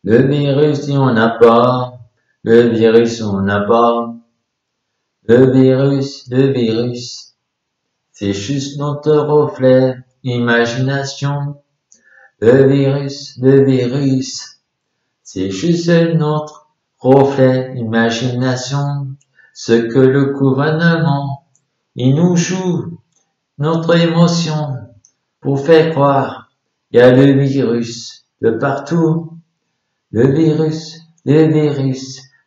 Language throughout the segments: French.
Le virus, si on n'a pas. Le virus, on n'a pas. Le virus, c'est juste notre reflet, imagination. Le virus, c'est juste notre reflet, imagination. Ce que le gouvernement, il nous joue notre émotion pour faire croire, il y a le virus de partout. Le virus,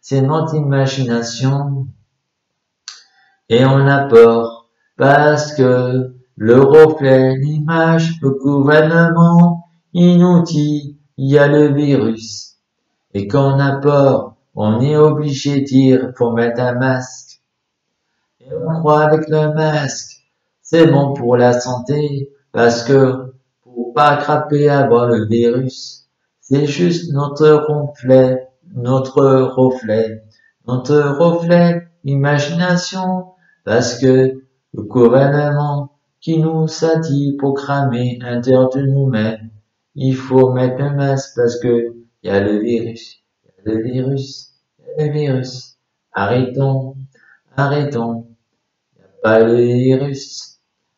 c'est notre imagination. Et on a peur parce que le reflet, l'image, le gouvernement, il nous dit, il y a le virus. Et quand on a peur, on est obligé de dire, faut mettre un masque. Et on croit avec le masque, c'est bon pour la santé, parce que pour pas attraper avoir le virus, c'est juste notre reflet, imagination, parce que le gouvernement qui nous a dit programmer à l'intérieur de nous-mêmes, il faut mettre un masque parce que il y a le virus, il y a le virus, il y a le virus. Arrêtons, arrêtons, il n'y a pas le virus,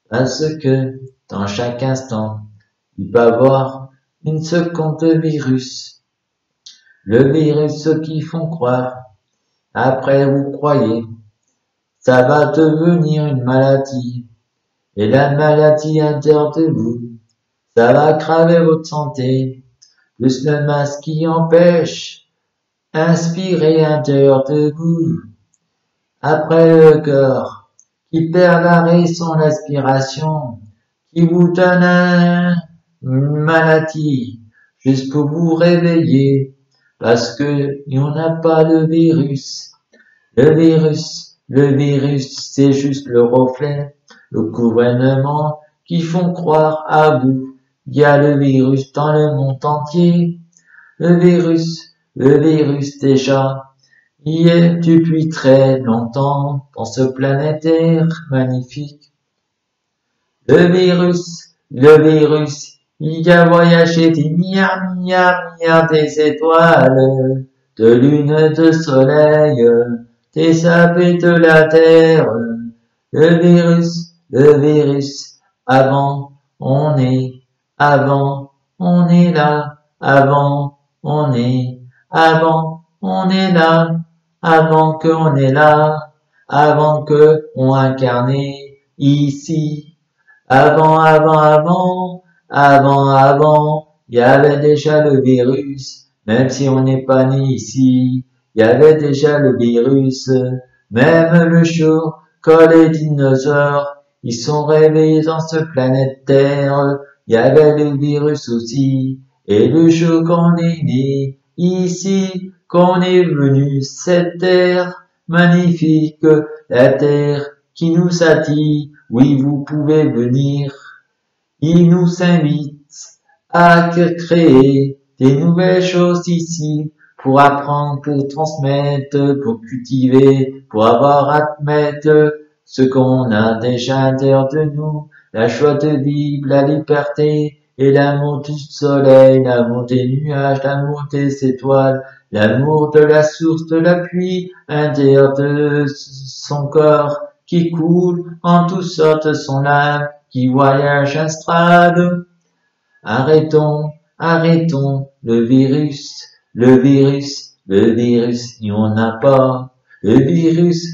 parce que dans chaque instant, il peut y avoir une seconde de virus. Le virus, ceux qui font croire, après vous croyez, ça va devenir une maladie. Et la maladie à l'intérieur de vous, ça va aggraver votre santé. Plus le masque qui empêche, inspirer à l'intérieur de vous. Après le cœur, qui perd son aspiration, qui vous donne une maladie, juste pour vous réveiller, parce que on n'a pas le virus. Le virus, c'est juste le reflet, le gouvernement qui font croire à vous. Il y a le virus dans le monde entier. Le virus déjà, il est depuis très longtemps dans ce planétaire magnifique. Le virus, il a voyagé des milliards des étoiles, de lune, de soleil, des abeilles de la terre. Le virus, avant, on est là, avant, on est là, avant qu'on est là, avant que on incarné ici. Avant, il y avait déjà le virus, même si on n'est pas né ici, il y avait déjà le virus, même le jour quand les dinosaures, ils sont réveillés dans ce planète Terre, il y avait le virus aussi, et le jour qu'on est né ici, qu'on est venu cette terre magnifique, la terre qui nous a dit, oui, vous pouvez venir. Il nous invite à créer des nouvelles choses ici pour apprendre, pour transmettre, pour cultiver, pour avoir à mettre ce qu'on a déjà à l'intérieur de nous, la joie de vivre, la liberté et l'amour du soleil, l'amour des nuages, l'amour des étoiles, l'amour de la source de la pluie, à l'intérieur de son corps qui coule en toutes sortes son âme, qui voyage astrale. Arrêtons, le virus, il en a pas. Le virus,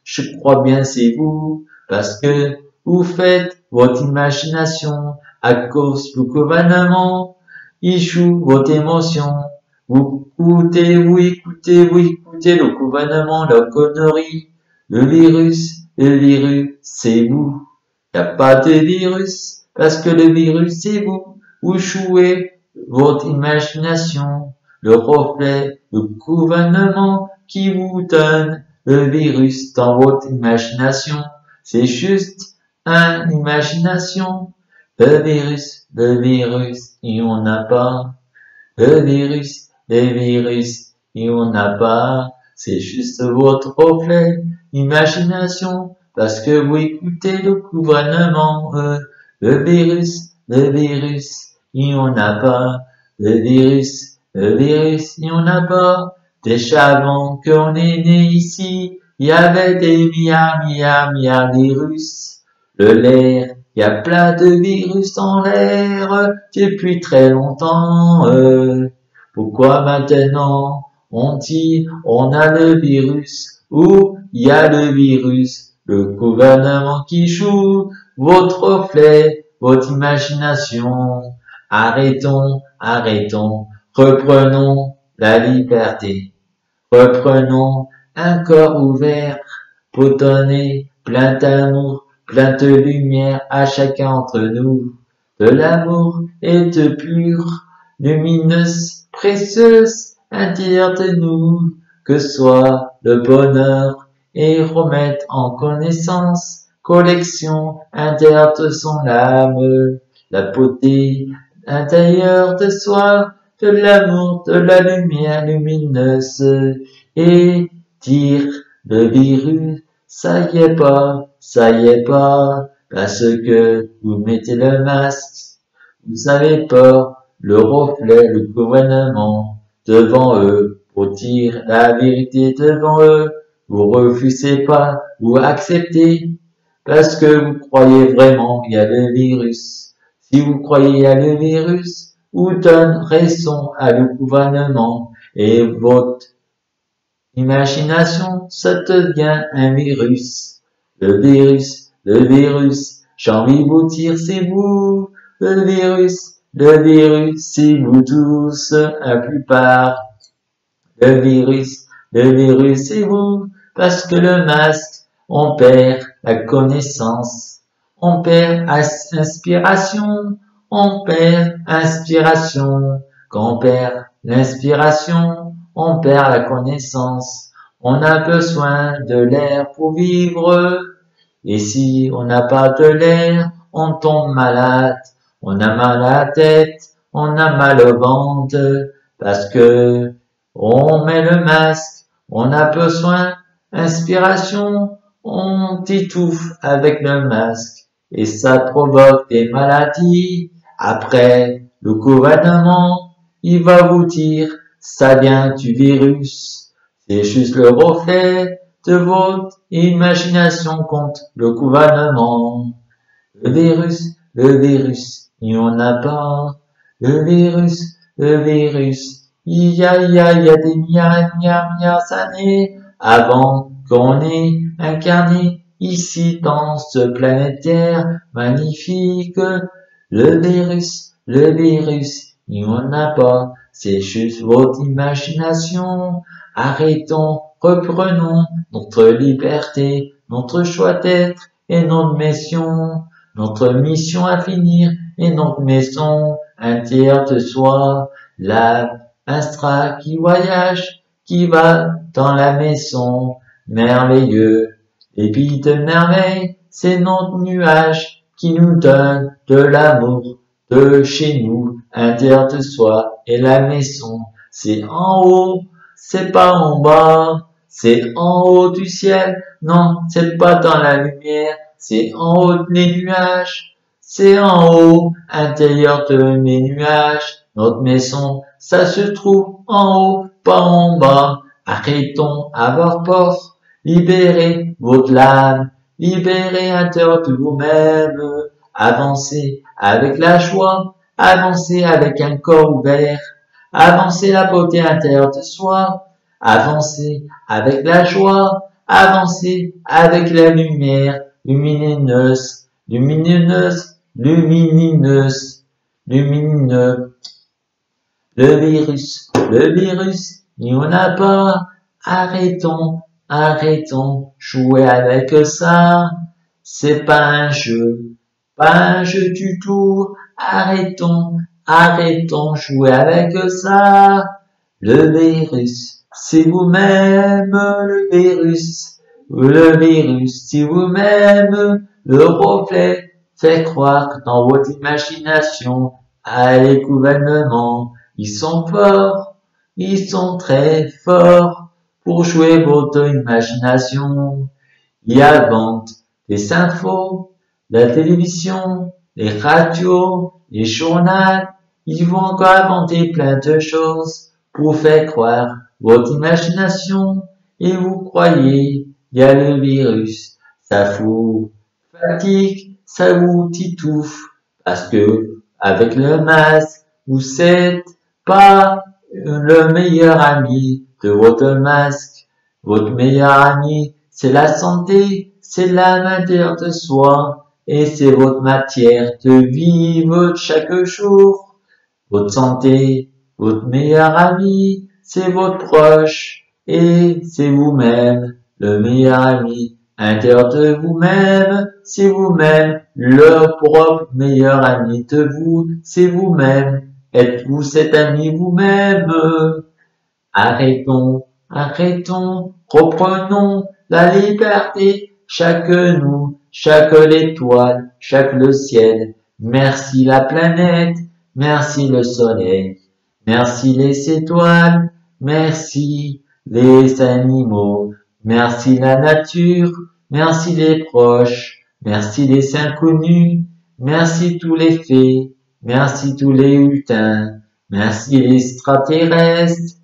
je crois bien c'est vous, parce que vous faites votre imagination à cause du gouvernement, il joue votre émotion. Vous écoutez le gouvernement, la connerie. Le virus, c'est vous. Y a pas de virus, parce que le virus, c'est vous. Vous jouez votre imagination, le reflet, le gouvernement qui vous donne le virus dans votre imagination. C'est juste une imagination. Le virus, il en a pas. Le virus, il en a pas. C'est juste votre reflet, imagination, parce que vous écoutez le gouvernement. Le virus, il en a pas. Le virus, Le virus, il n'y en a pas. Déjà avant qu'on est né ici, il y avait des milliards de virus. L'air, il y a plein de virus dans l'air depuis très longtemps. Pourquoi maintenant on dit on a le virus ou il y a le virus? Le gouvernement qui joue votre reflet, votre imagination. Arrêtons, reprenons la liberté. Reprenons un corps ouvert pour donner plein d'amour, plein de lumière à chacun d'entre nous. De l'amour et de pure, lumineuse, précieuse, intérieure de nous, que soit le bonheur et remettre en connaissance, collection intérieure de son âme, la beauté intérieure de soi, de l'amour, de la lumière lumineuse, et dire le virus, ça y est pas, parce que vous mettez le masque, vous avez pas le reflet, le gouvernement devant eux, pour dire la vérité devant eux, vous refusez pas, vous acceptez, parce que vous croyez vraiment il y a le virus. Si vous croyez il y a le virus, vous donne raison à le gouvernement et votre imagination, ça devient un virus. Le virus, j'ai envie de vous dire c'est vous. Le virus, c'est vous tous, la plupart. Le virus, c'est vous, parce que le masque, on perd la connaissance. On perd inspiration, on perd inspiration. Quand on perd l'inspiration, on perd la connaissance. On a besoin de l'air pour vivre. Et si on n'a pas de l'air, on tombe malade. On a mal à la tête, on a mal au ventre, parce que on met le masque, on a besoin d'inspiration, on étouffe avec le masque. Et ça provoque des maladies. Après, le gouvernement, il va vous dire, ça vient du virus. C'est juste le reflet de votre imagination contre le gouvernement. Le virus, il n'y en a pas. Le virus, il y a des milliards d'années avant qu'on ait incarné ici dans ce planète Terre magnifique. Le virus, il n'y en a pas. C'est juste votre imagination. Arrêtons, reprenons notre liberté, notre choix d'être et notre mission à finir et notre maison intérieure de soi, l'âme astra qui voyage, qui va dans la maison, merveilleux. Et puis de merveille, c'est notre nuage qui nous donne de l'amour de chez nous, intérieur de soi, et la maison, c'est en haut, c'est pas en bas, c'est en haut du ciel, non, c'est pas dans la lumière, c'est en haut des nuages, c'est en haut, intérieur de mes nuages, notre maison, ça se trouve en haut, pas en bas, arrêtons avoir peur, libérez votre âme, libérez intérieur de vous-même, avancez avec la joie, avancez avec un corps ouvert, avancez la beauté intérieure de soi, avancez avec la joie, avancez avec la lumière lumineuse, lumineux. Le virus, il n'y en a pas. Arrêtons, jouer avec ça. C'est pas un jeu du tout. Arrêtons, jouer avec ça. Le virus, c'est vous-même, le virus, c'est vous-même, le reflet fait croire dans votre imagination. Allez, gouvernement, ils sont forts, ils sont très forts pour jouer votre imagination. Ils inventent les infos, la télévision, les radios, les journaux, Ils vont encore inventer plein de choses pour faire croire votre imagination. Et vous croyez, il y a le virus, ça vous fatigue, ça vous titouffe. Parce que, avec le masque, vous êtes pas le meilleur ami de votre masque. Votre meilleur ami, c'est la santé, c'est l'âme intérieure de soi, et c'est votre matière de vivre chaque jour. Votre santé, votre meilleur ami, c'est votre proche, et c'est vous-même, le meilleur ami intérieur de vous-même, c'est vous-même, le propre meilleur ami de vous, c'est vous-même. Êtes-vous cet ami vous-même? Arrêtons, arrêtons, reprenons la liberté, chaque nous, chaque l'étoile, chaque le ciel. Merci la planète, merci le soleil, merci les étoiles, merci les animaux, merci la nature, merci les proches, merci les inconnus, merci tous les fées, merci tous les hutins, merci les extraterrestres,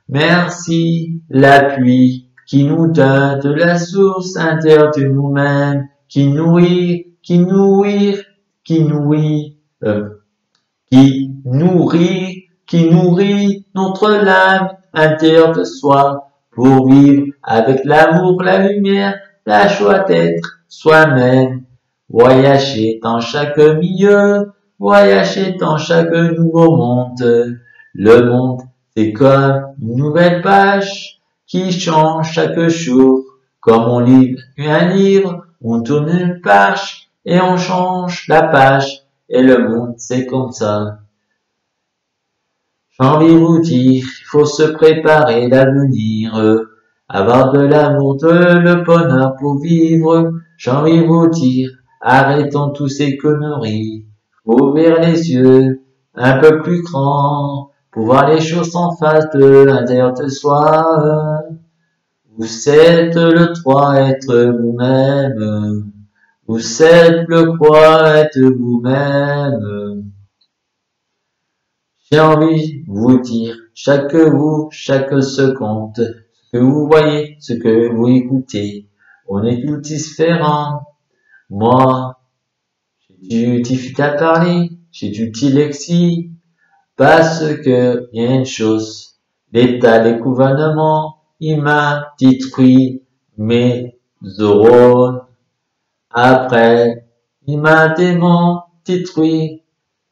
merci la pluie qui nous donne de la source intérieure de nous-mêmes, qui nourrit, qui nourrit notre âme intérieure de soi pour vivre avec l'amour, la lumière, la joie d'être soi-même. Voyager dans chaque milieu, voyager dans chaque nouveau monde. Le monde, c'est comme une nouvelle page qui change chaque jour. Comme on lit un livre, on tourne une page et on change la page. Et le monde, c'est comme ça. J'ai envie de vous dire, il faut se préparer l'avenir, avoir de l'amour, le bonheur pour vivre. J'ai envie de vous dire, arrêtons tous ces conneries, ouvrir les yeux un peu plus grands, pour voir les choses en face de l'intérieur de soi. Vous êtes le trois, être vous-même. Vous êtes le quoi, être vous-même. J'ai envie de vous dire, chaque seconde, ce que vous voyez, ce que vous écoutez, on est tous différents. Moi, j'ai du difficile à parler, j'ai du dyslexie, parce que il y a une chose, l'État, les gouvernements, il m'a détruit mes neurones. Après, il m'a détruit.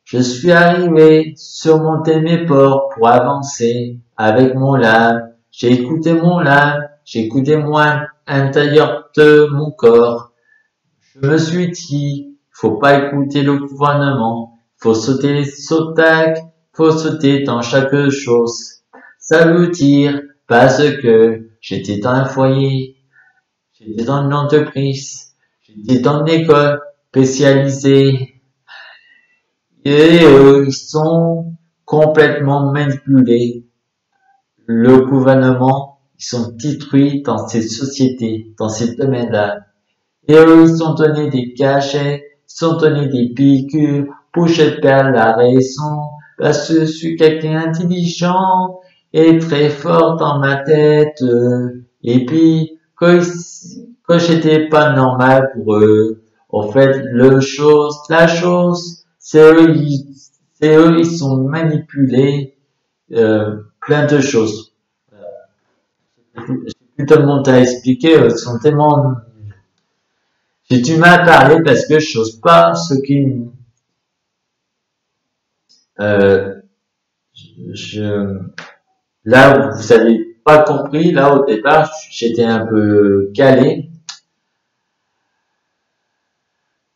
Je suis arrivé, surmonter mes peurs pour avancer avec mon âme. J'ai écouté mon âme, j'ai écouté moi intérieur de mon corps. Je me suis dit, faut pas écouter le gouvernement, faut sauter les obstacles, faut sauter dans chaque chose. Ça veut dire parce que j'étais dans un foyer, j'étais dans une entreprise, j'étais dans une école spécialisée. Et ils sont complètement manipulés. Le gouvernement, ils sont détruits dans ces sociétés, dans ces domaines-là. Et eux, ils sont donnés des cachets, ils sont donnés des piqûres pour que je perde la raison, parce que je suis quelqu'un d'intelligent et très fort dans ma tête. Et puis, quand j'étais pas normal pour eux, en fait, la chose, c'est eux, ils sont manipulés, plein de choses. J'ai plus de monde à expliquer, ils sont tellement, j'ai du mal à parler parce que je n'ose pas ce qui, euh, là, vous avez pas compris, là, au départ, j'étais un peu calé.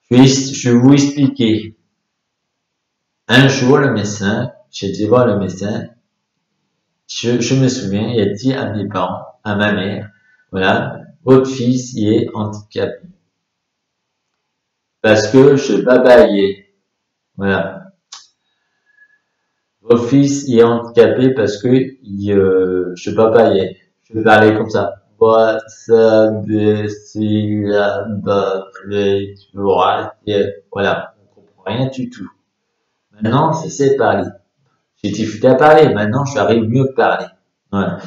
Je vais vous expliquer. Un jour, le médecin, j'étais voir le médecin, je me souviens, il a dit à mes parents, à ma mère, voilà, votre fils, il est handicapé. Parce que je babaillais. Voilà. Votre fils, il est handicapé parce que je babaillais. Je parlais comme ça. Voilà, on comprend rien du tout. Maintenant, je sais parler. J'ai difficulté à parler. Maintenant, j'arrive mieux à parler. Voilà.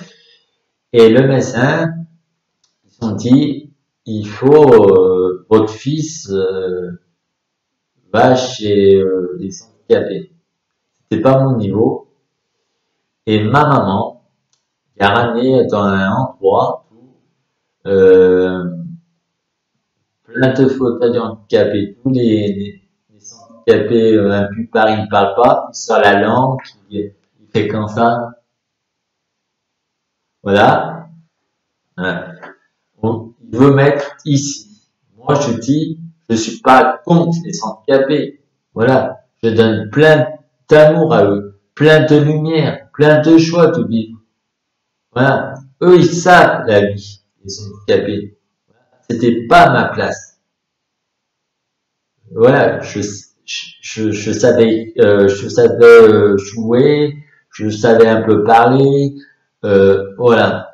Et le médecin, ils ont dit, il faut, votre fils va chez les handicapés. C'était pas mon niveau. Et ma maman, qui a ramené dans un endroit où plein de fauteuils handicapés, tous les handicapés imputables, ils parlent pas, ils sortent la langue, il fait comme ça. Voilà. Voilà. Il veut mettre ici. Moi, je dis, je suis pas contre les handicapés. Voilà. Je donne plein d'amour à eux, plein de lumière, plein de joie de vivre. Voilà. Eux, ils savent la vie, les handicapés. C'était pas ma place. Voilà. Je savais jouer, je savais un peu parler, voilà.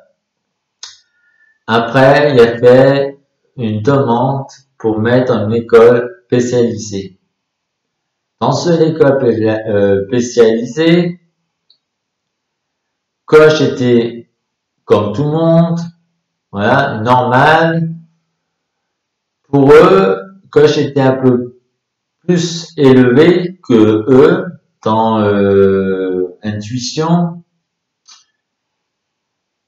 Après, il a fait une demande pour mettre une école spécialisée. Dans cette école spécialisée, Coche était comme tout le monde, voilà, normal. Pour eux, Coche était un peu plus élevé que eux dans intuition.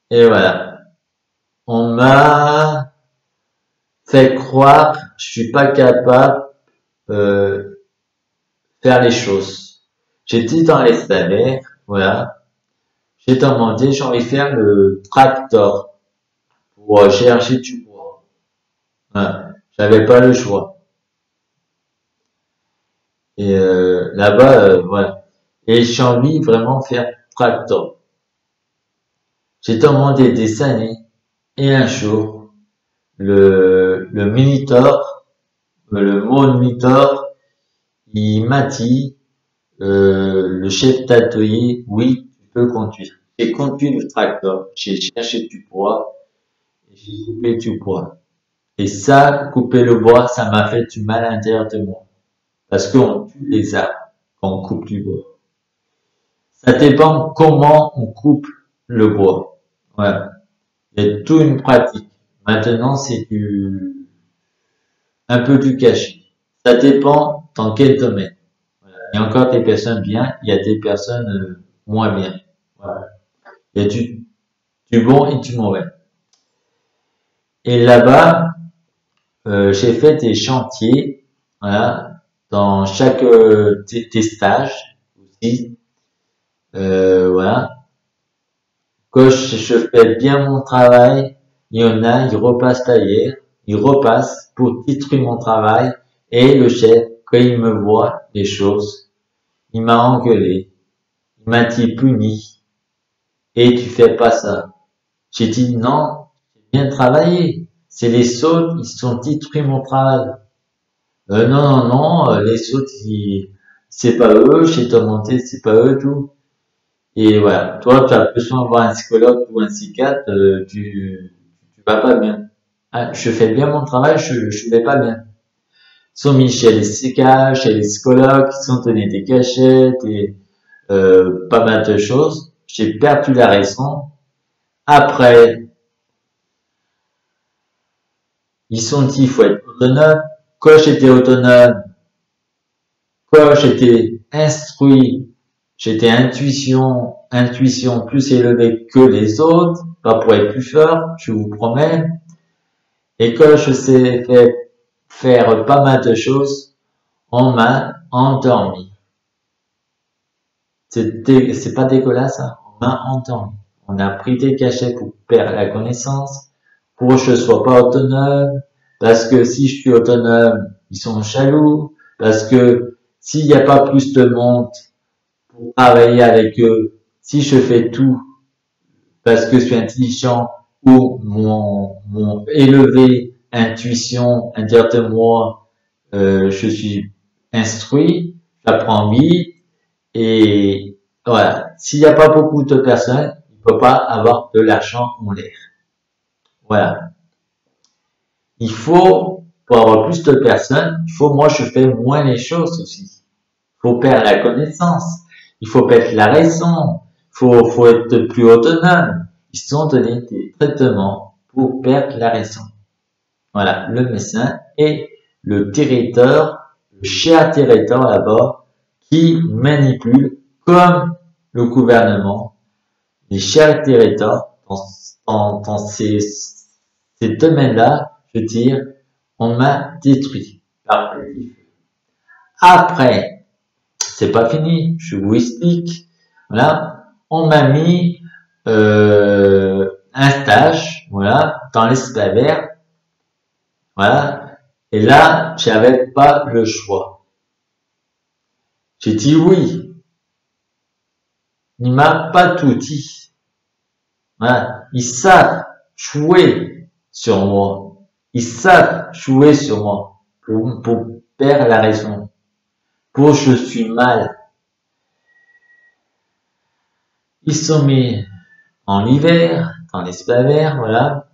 Et voilà. On m'a fait croire que je suis pas capable faire les choses. J'étais dans les salaires, voilà. J'ai demandé, j'ai envie de faire le tracteur pour chercher du bois. Voilà. J'avais pas le choix. Et là-bas, voilà. Et j'ai envie vraiment de faire tracteur. J'ai demandé des années et un jour, le moniteur, le moniteur, il m'a dit, le chef d'atelier, oui, tu peux conduire. J'ai conduit le tracteur, j'ai cherché du bois, et j'ai coupé du bois. Et ça, couper le bois, ça m'a fait du mal à l'intérieur de moi. Parce qu'on tue les arbres quand on coupe du bois. Ça dépend comment on coupe le bois. Voilà. Il y a toute une pratique. Maintenant, c'est un peu du cachet. Ça dépend dans quel domaine. Voilà. Il y a encore des personnes bien, il y a des personnes moins bien. Voilà. Il y a du bon et du mauvais. Et là-bas, j'ai fait des chantiers, voilà, dans chaque des stages aussi, voilà. Quand je fais bien mon travail, il y en a, ils repassent derrière, ils repassent pour titrer mon travail, et le chef, quand il me voit les choses, il m'a engueulé, il m'a dit puni, et tu fais pas ça. J'ai dit non, j'ai bien travaillé. C'est les autres, ils sont titrés mon travail. Non, les autres, c'est pas eux, j'ai demandé, c'est pas eux, tout. Et voilà, toi, tu as besoin de voir un psychologue ou un psychiatre, tu vas pas bien. Ah, je fais bien mon travail, je vais pas bien. Ils sont mis chez les psychiatres, chez les psychologues, ils sont donnés des cachettes et pas mal de choses. J'ai perdu la raison. Après, ils sont dit, il faut être autonome. Quand j'étais autonome, quand j'étais instruit, j'étais intuition plus élevée que les autres, pas pour être plus fort, je vous promets. Et quand je sais faire pas mal de choses, on m'a endormi. C'est pas dégueulasse, ça. On m'a endormi. On a pris des cachets pour perdre la connaissance, pour que je sois pas autonome, parce que si je suis autonome, ils sont jaloux, parce que s'il n'y a pas plus de monde pour travailler avec eux, si je fais tout parce que je suis intelligent ou mon élevé intuition intérieure de moi, je suis instruit, j'apprends vite et voilà. S'il n'y a pas beaucoup de personnes, il ne peut pas avoir de l'argent en l'air. Voilà. Il faut, pour avoir plus de personnes, moi je fais moins les choses aussi. Il faut perdre la connaissance. il faut perdre la raison, faut être plus autonome. Ils sont donnés des traitements pour perdre la raison. Voilà, le médecin et le territoire, le cher territoire là-bas, qui manipule comme le gouvernement, les chers territoires dans ces domaines-là, je veux dire, on m'a détruit. Après, c'est pas fini, je vous explique. Voilà, on m'a mis un stage, voilà, dans l'espace vert. Voilà, et là, j'avais pas le choix. J'ai dit oui. Il m'a pas tout dit. Voilà, ils savent jouer sur moi. Ils savent jouer sur moi pour perdre la raison. Pour je suis mal. Ils sont mis en hiver, dans l'espace vert, voilà.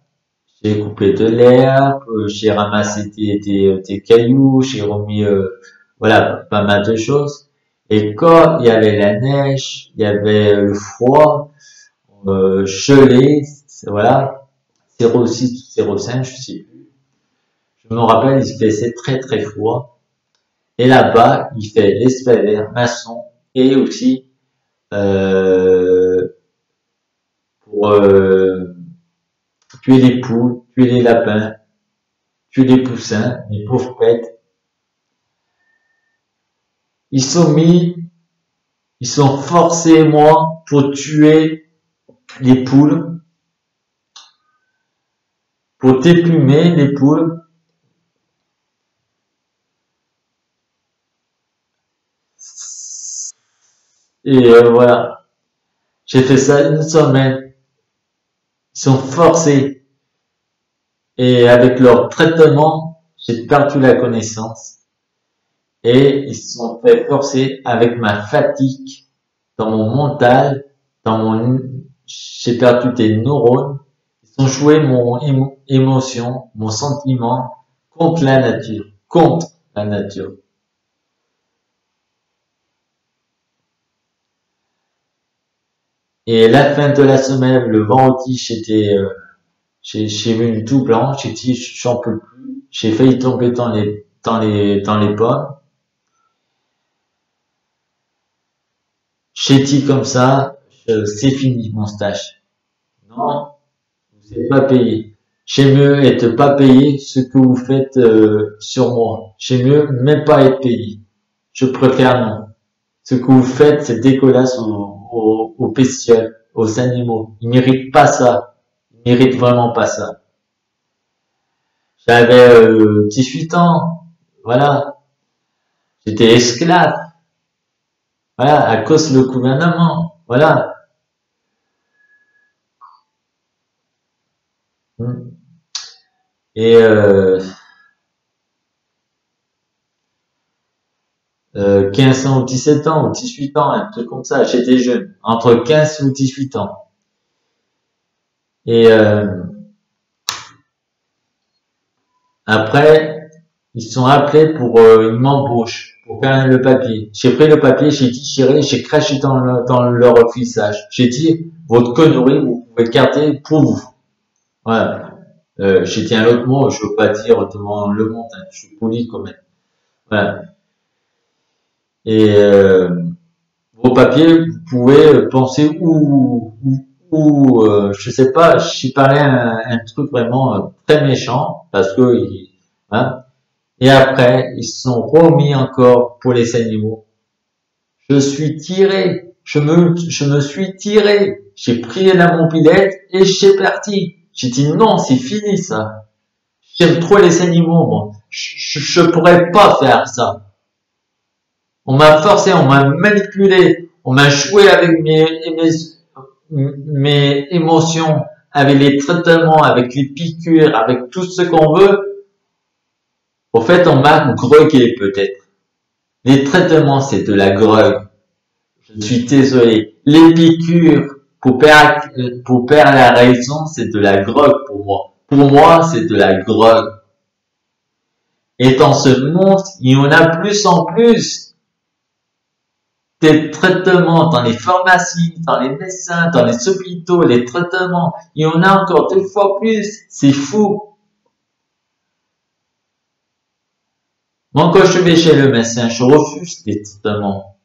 J'ai coupé de l'herbe, j'ai ramassé des cailloux, j'ai remis, voilà, pas mal de choses. Et quand il y avait la neige, il y avait le froid, gelé, voilà, 0,6 ou 0,5, je sais plus. Je me rappelle, il faisait très très froid. Et là-bas, il fait l'espace vert, maçon, et aussi pour tuer les poules, tuer les lapins, tuer les poussins, les pauvres bêtes. Ils sont forcés, moi, pour tuer les poules, pour déplumer les poules. Et voilà. J'ai fait ça une semaine. Ils sont forcés. Et avec leur traitement, j'ai perdu la connaissance. Et ils se sont fait forcer avec ma fatigue, dans mon mental, j'ai perdu des neurones. Ils ont joué mon émotion, mon sentiment contre la nature, Et à la fin de la semaine, le vendredi, j'ai vu une toux blanche, j'ai dit, j'en peux plus. J'ai failli tomber dans les pommes. J'ai dit comme ça, c'est fini mon stage. Non, vous n'êtes pas payé. J'aime mieux être pas payé ce que vous faites sur moi. J'aime mieux même pas être payé. Je préfère non. Ce que vous faites, c'est dégueulasse aux bestioles, aux animaux. Ils méritent pas ça. Ils méritent vraiment pas ça. J'avais 18 ans. Voilà. J'étais esclave. Voilà, à cause du gouvernement. Voilà. Et 15 ans ou 17 ans ou 18 ans, un truc comme ça. J'étais jeune, entre 15 ou 18 ans. Et après, ils se sont appelés pour une embauche, pour faire le papier. J'ai pris le papier, j'ai déchiré, j'ai craché dans leur visage. J'ai dit, votre connerie, vous pouvez le garder pour vous. Voilà. J'ai dit un autre mot, je veux pas dire devant le monde, hein, je suis poli quand même. Voilà. Et vos papiers, vous pouvez penser je sais pas, j'ai parlé un truc vraiment très méchant parce que hein. Et après ils se sont remis encore pour les animaux. Je suis tiré, je me suis tiré, j'ai pris la mobilette et j'ai parti. J'ai dit non, c'est fini ça. J'aime trop les animaux, moi. Je pourrais pas faire ça. On m'a forcé, on m'a manipulé, on m'a joué avec mes émotions, avec les traitements, avec les piqûres, avec tout ce qu'on veut. Au fait, on m'a drogué peut-être. Les traitements, c'est de la drogue. Je suis désolé. Les piqûres, pour perdre la raison, c'est de la drogue pour moi. Pour moi, c'est de la drogue. Et dans ce monde, il y en a plus en plus. des traitements dans les pharmacies, dans les médecins, dans les hôpitaux, les traitements. Il y en a encore 2 fois plus. C'est fou. Moi, quand je vais chez le médecin, je refuse les traitements.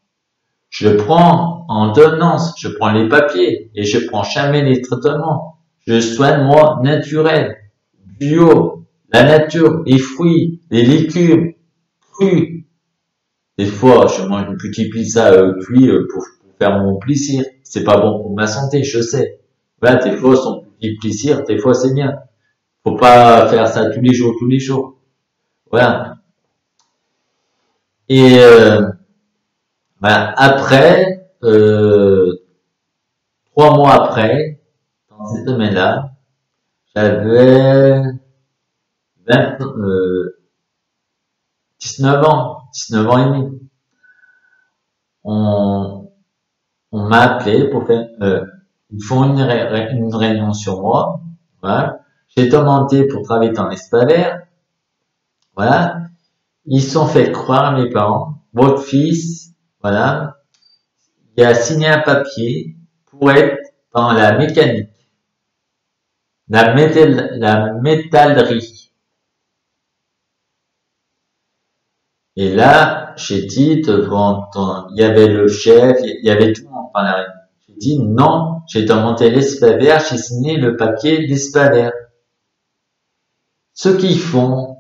Je prends en ordonnance, je prends les papiers et je prends jamais les traitements. Je soigne moi naturel, bio, la nature, les fruits, les légumes, crus. Des fois, je mange une petite pizza cuit pour faire mon plaisir. C'est pas bon pour ma santé, je sais. Voilà, des fois, son petit plaisir, des fois, c'est bien. Faut pas faire ça tous les jours, tous les jours. Voilà. Et voilà. Après, 3 mois après, dans cette semaine-là, j'avais 19 ans, 19 ans et demi. On, on m'a appelé pour faire, ils font une réunion sur moi. Voilà. J'ai demandé pour travailler dans l'espace. Voilà. Ils sont fait croire, mes parents, votre fils, voilà, il a signé un papier pour être dans la mécanique, la métallerie. Et là, j'ai dit devant il y avait le chef, il y avait tout le monde dans la réunion. J'ai dit non, j'ai demandé l'ESPAVER, j'ai signé le papier d'ESPAVER. Ce qu'ils font,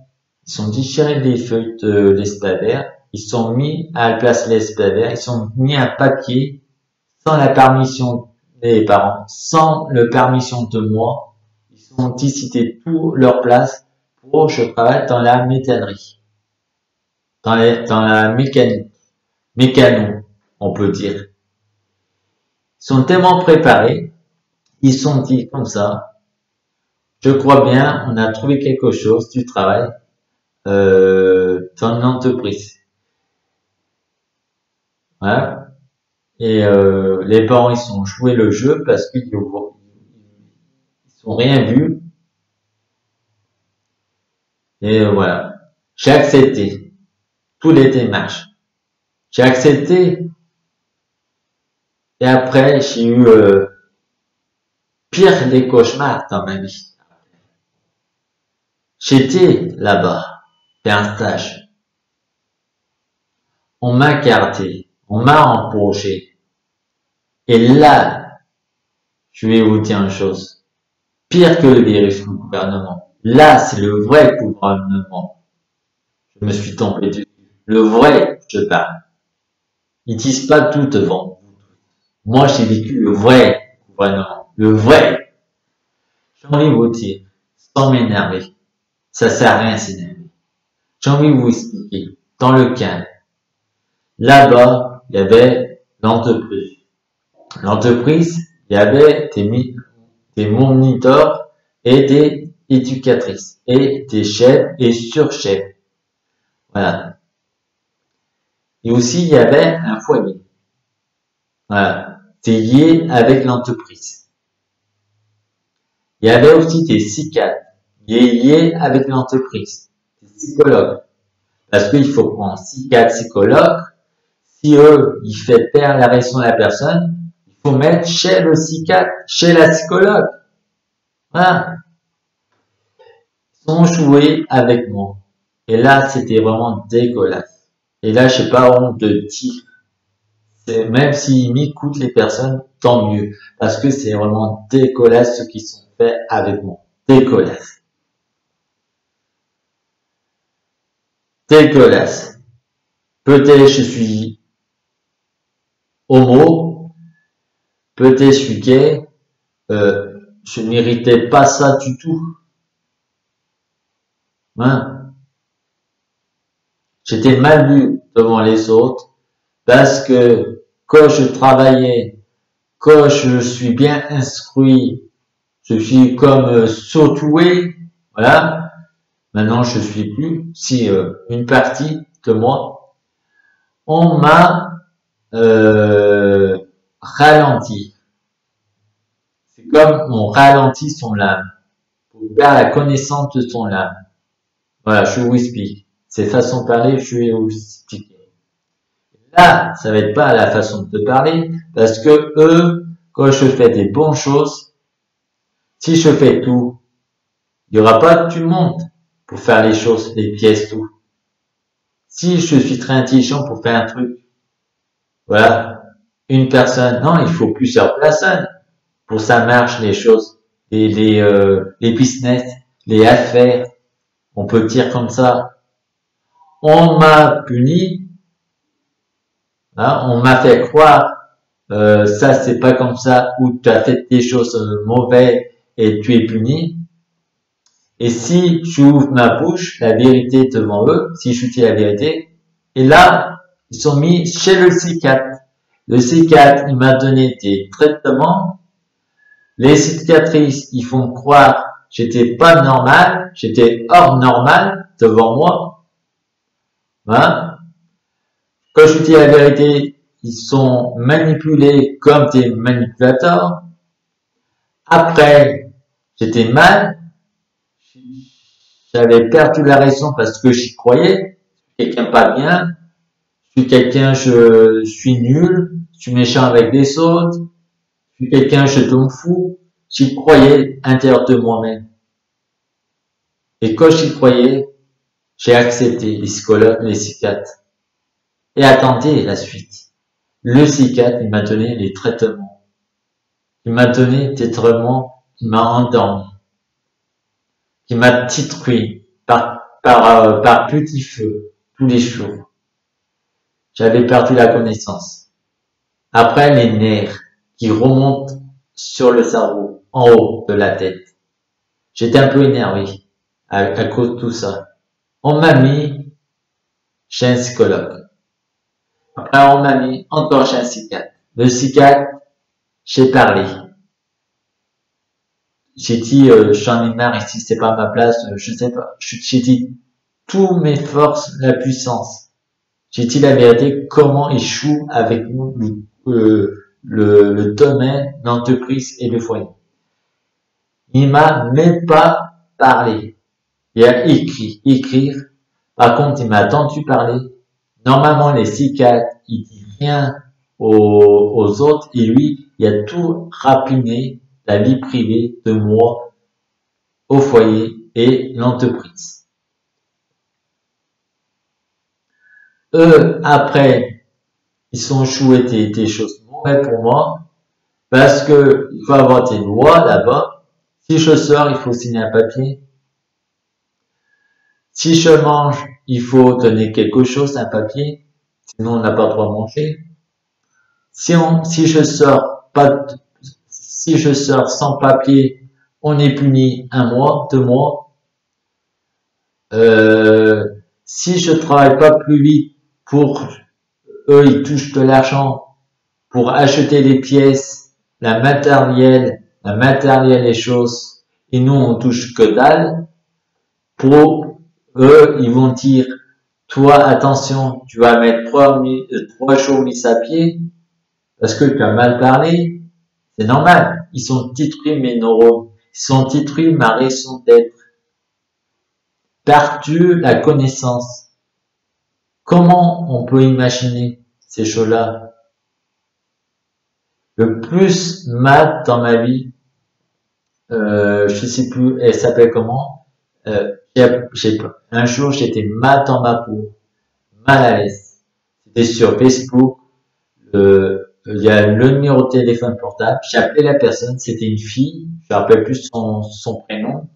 ils sont déchirés des feuilles de l'ESPAVER, ils sont mis à la place de l'ESPAVER, ils sont mis un papier sans la permission des parents, sans la permission de moi. Ils ont décidé pour leur place pour que je travaille dans la métallerie, dans la mécanique, mécano, on peut dire. Ils sont tellement préparés, ils sont dit comme ça, je crois bien, on a trouvé quelque chose du travail dans l'entreprise. Voilà. Et les parents, ils ont joué le jeu parce qu'ils n'ont rien vu. Et voilà. J'ai accepté tous les démarches. J'ai accepté. Et après, j'ai eu pire des cauchemars dans ma vie. J'étais là-bas, faire un stage. On m'a gardé, on m'a embauché. Et là, je vais vous dire une chose. Pire que le virus, le gouvernement. Là, c'est le vrai gouvernement. Je me suis tombé dessus. Le vrai, je parle. Ils disent pas tout devant vous. Moi, j'ai vécu le vrai gouvernement. Le vrai. J'ai envie de vous dire, sans m'énerver. Ça sert à rien s'énerver. J'ai envie de vous expliquer. Dans le cadre. Là-bas, il y avait l'entreprise. L'entreprise, il y avait des moniteurs et des éducatrices et des chefs et surchefs. Voilà. Et aussi, il y avait un foyer. Voilà. C'est lié avec l'entreprise. Il y avait aussi des psychiatres liés avec l'entreprise. Des psychologues. Parce qu'il faut prendre psychiatre, psychologue. Si eux, ils font perdre la raison de la personne, il faut mettre chez le psychiatre, chez la psychologue. Voilà. Ils ont joué avec moi. Et là, c'était vraiment dégueulasse. Et là, j'ai pas honte de dire. Même s'ils m'écoutent les personnes, tant mieux. Parce que c'est vraiment dégueulasse ce qu'ils sont fait avec moi. Dégueulasse. Dégueulasse. Peut-être je suis homo, peut-être je suis gay, je ne méritais pas ça du tout. Hein? J'étais mal vu devant les autres parce que quand je travaillais, quand je suis bien instruit, je suis comme sautoué, voilà. Maintenant, je suis plus. Si une partie de moi, on m'a ralenti. C'est comme on ralentit son âme pour faire la connaissance de son âme. Voilà, je vous explique. C'est façon de parler, je vais vous expliquer. Là, ça va être pas la façon de te parler, parce que eux, quand je fais des bonnes choses, si je fais tout, il y aura pas tout le monde pour faire les choses, les pièces, tout. Si je suis très intelligent pour faire un truc, voilà, une personne, non, il faut plusieurs personnes pour ça marche les choses, les business, les affaires, on peut dire comme ça. On m'a puni, hein, on m'a fait croire, ça c'est pas comme ça, ou tu as fait des choses mauvaises et tu es puni. Et si j'ouvre ma bouche, la vérité devant eux, si je dis la vérité, et là, ils sont mis chez le psychiatre. Le psychiatre, il m'a donné des traitements. Les cicatrices, ils font croire j'étais pas normal, j'étais hors normal devant moi. Hein? Quand je dis la vérité, ils sont manipulés comme des manipulateurs. Après, j'étais mal, j'avais perdu la raison parce que j'y croyais. Quelqu'un pas bien, je suis quelqu'un, je suis nul, je suis méchant avec des autres, je suis quelqu'un, je tombe fou. J'y croyais à l'intérieur de moi-même. Et quand j'y croyais, j'ai accepté les psychologues, les psychiatres. Et attendez la suite. Le psychiatre, il m'a donné les traitements. Il m'a donné des traitements qui m'a endormi, qui m'a détruit par petits feux tous les jours. J'avais perdu la connaissance. Après, les nerfs qui remontent sur le cerveau, en haut de la tête. J'étais un peu énervé à cause de tout ça. On m'a mis chez un psychologue. Après, on m'a mis encore chez un psychiatre. Le psychiatre, j'ai parlé. J'ai dit, j'en ai marre ici, c'est pas ma place, je sais pas. J'ai dit, toutes mes forces, la puissance. J'ai dit la vérité, comment il joue avec nous le domaine, l'entreprise et le foyer. Il m'a même pas parlé. Il a écrire. Par contre, il m'a entendu parler. Normalement, les psychiatres, il dit rien aux autres et lui, il a tout rapiné la vie privée de moi au foyer et l'entreprise. Eux, après, ils sont joués des choses mauvaises pour moi parce que il faut avoir des lois là-bas. Si je sors, il faut signer un papier. Si je mange, il faut donner quelque chose, un papier. Sinon, on n'a pas le droit de manger. Si je sors sans papier, on est puni 1 mois, 2 mois. Si je travaille pas plus vite pour eux, ils touchent de l'argent pour acheter les pièces, la matériel, les choses, et nous, on touche que dalle. Pour eux, ils vont dire, toi, attention, tu vas mettre 3 jours mis à pied, parce que tu as mal parlé. C'est normal. Ils sont détruits mes neurones. Ils sont détruits ma raison d'être. Perdu la connaissance. Comment on peut imaginer ces choses-là? Le plus mal dans ma vie, je sais plus, elle s'appelle comment, un jour j'étais mal dans ma peau, mal à l'aise. C'était sur Facebook, il y a le numéro de téléphone portable, j'ai appelé la personne, c'était une fille, je me rappelle plus son prénom,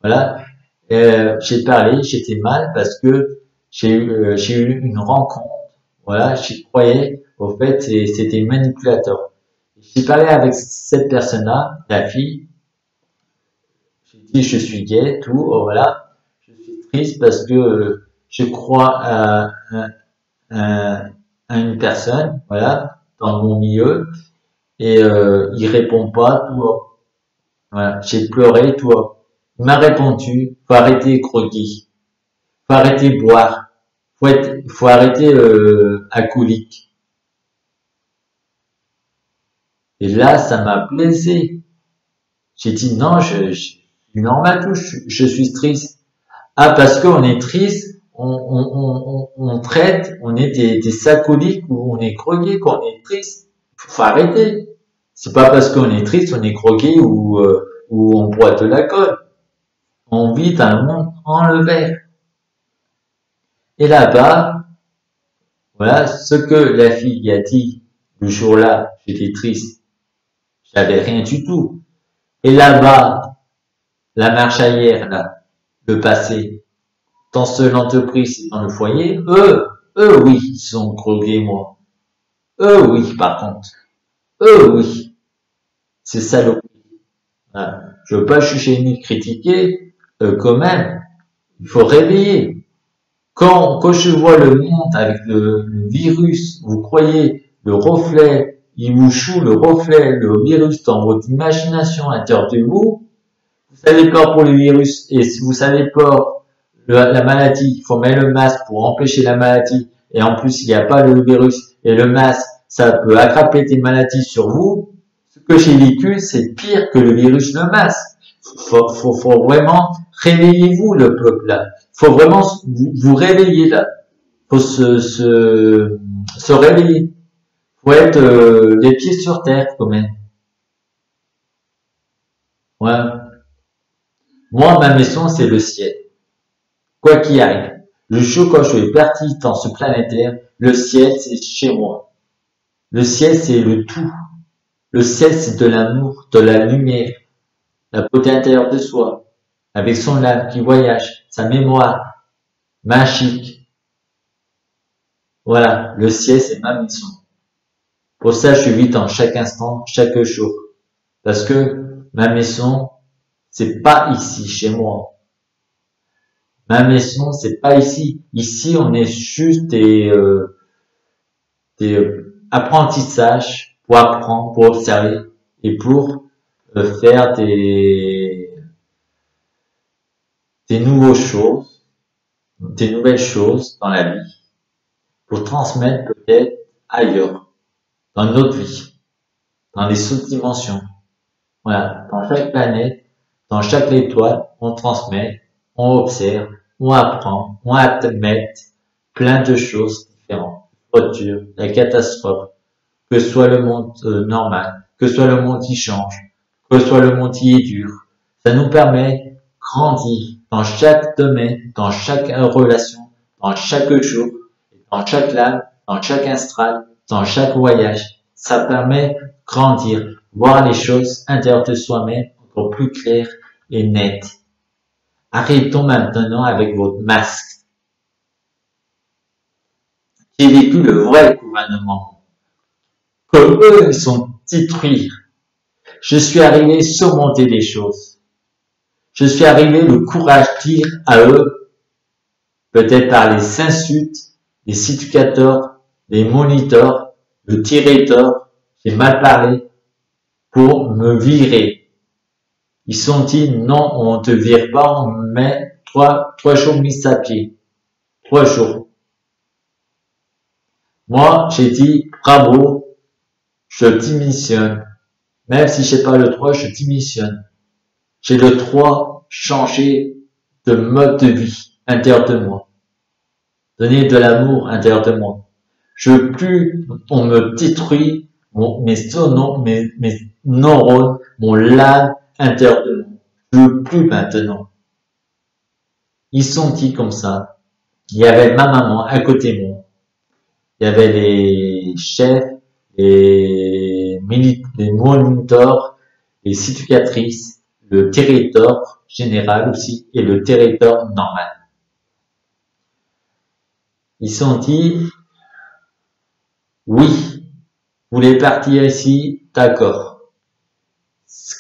voilà. J'ai parlé, j'étais mal parce que j'ai eu une rencontre, voilà, j'y croyais, au fait, c'était manipulateur. J'ai parlé avec cette personne-là, la fille, j'ai dit je suis gay, tout, oh, voilà, je suis triste parce que je crois à une personne, voilà, dans mon milieu, et il répond pas, tout, voilà, j'ai pleuré, tout. Il m'a répondu, faut arrêter groggy, faut arrêter boire, faut arrêter alcoolique. Et là, ça m'a blessé. J'ai dit non, je suis normal tout, je suis triste. Ah, parce qu'on est triste, on traite, on est des alcooliques ou on est croqué, qu'on est triste. Faut arrêter. C'est pas parce qu'on est triste, on est croqué ou on boit de l'alcool. On vit dans un monde enlevé. Et là-bas, voilà ce que la fille a dit le jour-là. J'étais triste. J'avais rien du tout. Et là-bas, la marche arrière, là, le passé, dans l'entreprise, dans le foyer, eux, oui, ils sont croqués, moi. Eux, oui, par contre. Eux, oui. C'est saloperie. Voilà. Je veux pas juger ni critiquer, quand même. Il faut réveiller. Quand je vois le monde avec le virus, vous croyez le reflet, il vous choue le reflet, le virus dans votre imagination à l'intérieur de vous. Vous avez peur pour le virus et si vous avez peur la maladie, il faut mettre le masque pour empêcher la maladie. Et en plus, il n'y a pas le virus et le masque, ça peut attraper des maladies sur vous. Ce que j'ai vécu, c'est pire que le virus, le masque. Faut vraiment réveillez-vous le peuple là. Faut vraiment vous réveiller là. Faut se réveiller. Faut être les pieds sur terre quand même. Ouais. Moi, ma maison, c'est le ciel. Quoi qu'il arrive. Le jour quand je suis parti dans ce planétaire, le ciel, c'est chez moi. Le ciel, c'est le tout. Le ciel, c'est de l'amour, de la lumière, la beauté intérieure de soi, avec son âme qui voyage, sa mémoire magique. Voilà, le ciel, c'est ma maison. Pour ça, je vis dans chaque instant, chaque jour. Parce que ma maison, c'est pas ici, chez moi. Ma maison, c'est pas ici. Ici, on est juste des apprentissages pour apprendre, pour observer et pour faire des nouvelles choses dans la vie, pour transmettre peut-être ailleurs, dans notre vie, dans les autres dimensions. Voilà, dans chaque planète, dans chaque étoile, on transmet, on observe, on apprend, on admet plein de choses différentes. Rupture, la catastrophe, que ce soit le monde normal, que ce soit le monde qui change, que ce soit le monde qui est dur. Ça nous permet de grandir dans chaque domaine, dans chaque relation, dans chaque jour, dans chaque lame, dans chaque astral, dans chaque voyage. Ça permet de grandir, voir les choses intérieures de soi-même encore plus claires et nettes. Arrêtons maintenant avec votre masque. J'ai vécu le vrai gouvernement. Que eux, ils sont détruits. Je suis arrivé à surmonter les choses. Je suis arrivé le courage de dire à eux, peut-être par les insultes, les éducateurs, les moniteurs, le directeur, j'ai mal parlé, pour me virer. Ils sont dit, non, on te vire pas, on met trois jours mis à pied. 3 jours. Moi, j'ai dit, bravo, je démissionne. Même si j'ai pas le 3, je démissionne. J'ai le 3, changer de mode de vie intérieur de moi. Donner de l'amour intérieur de moi. Je veux plus, on me détruit mes neurones, mon lame intérieur de moi. Je veux plus maintenant. Ils sont dit comme ça. Il y avait ma maman à côté de moi. Il y avait les chefs, les moniteurs, les éducatrices, le directeur général aussi et le directeur normal. Ils sont dit, oui, vous voulez partir ici, d'accord.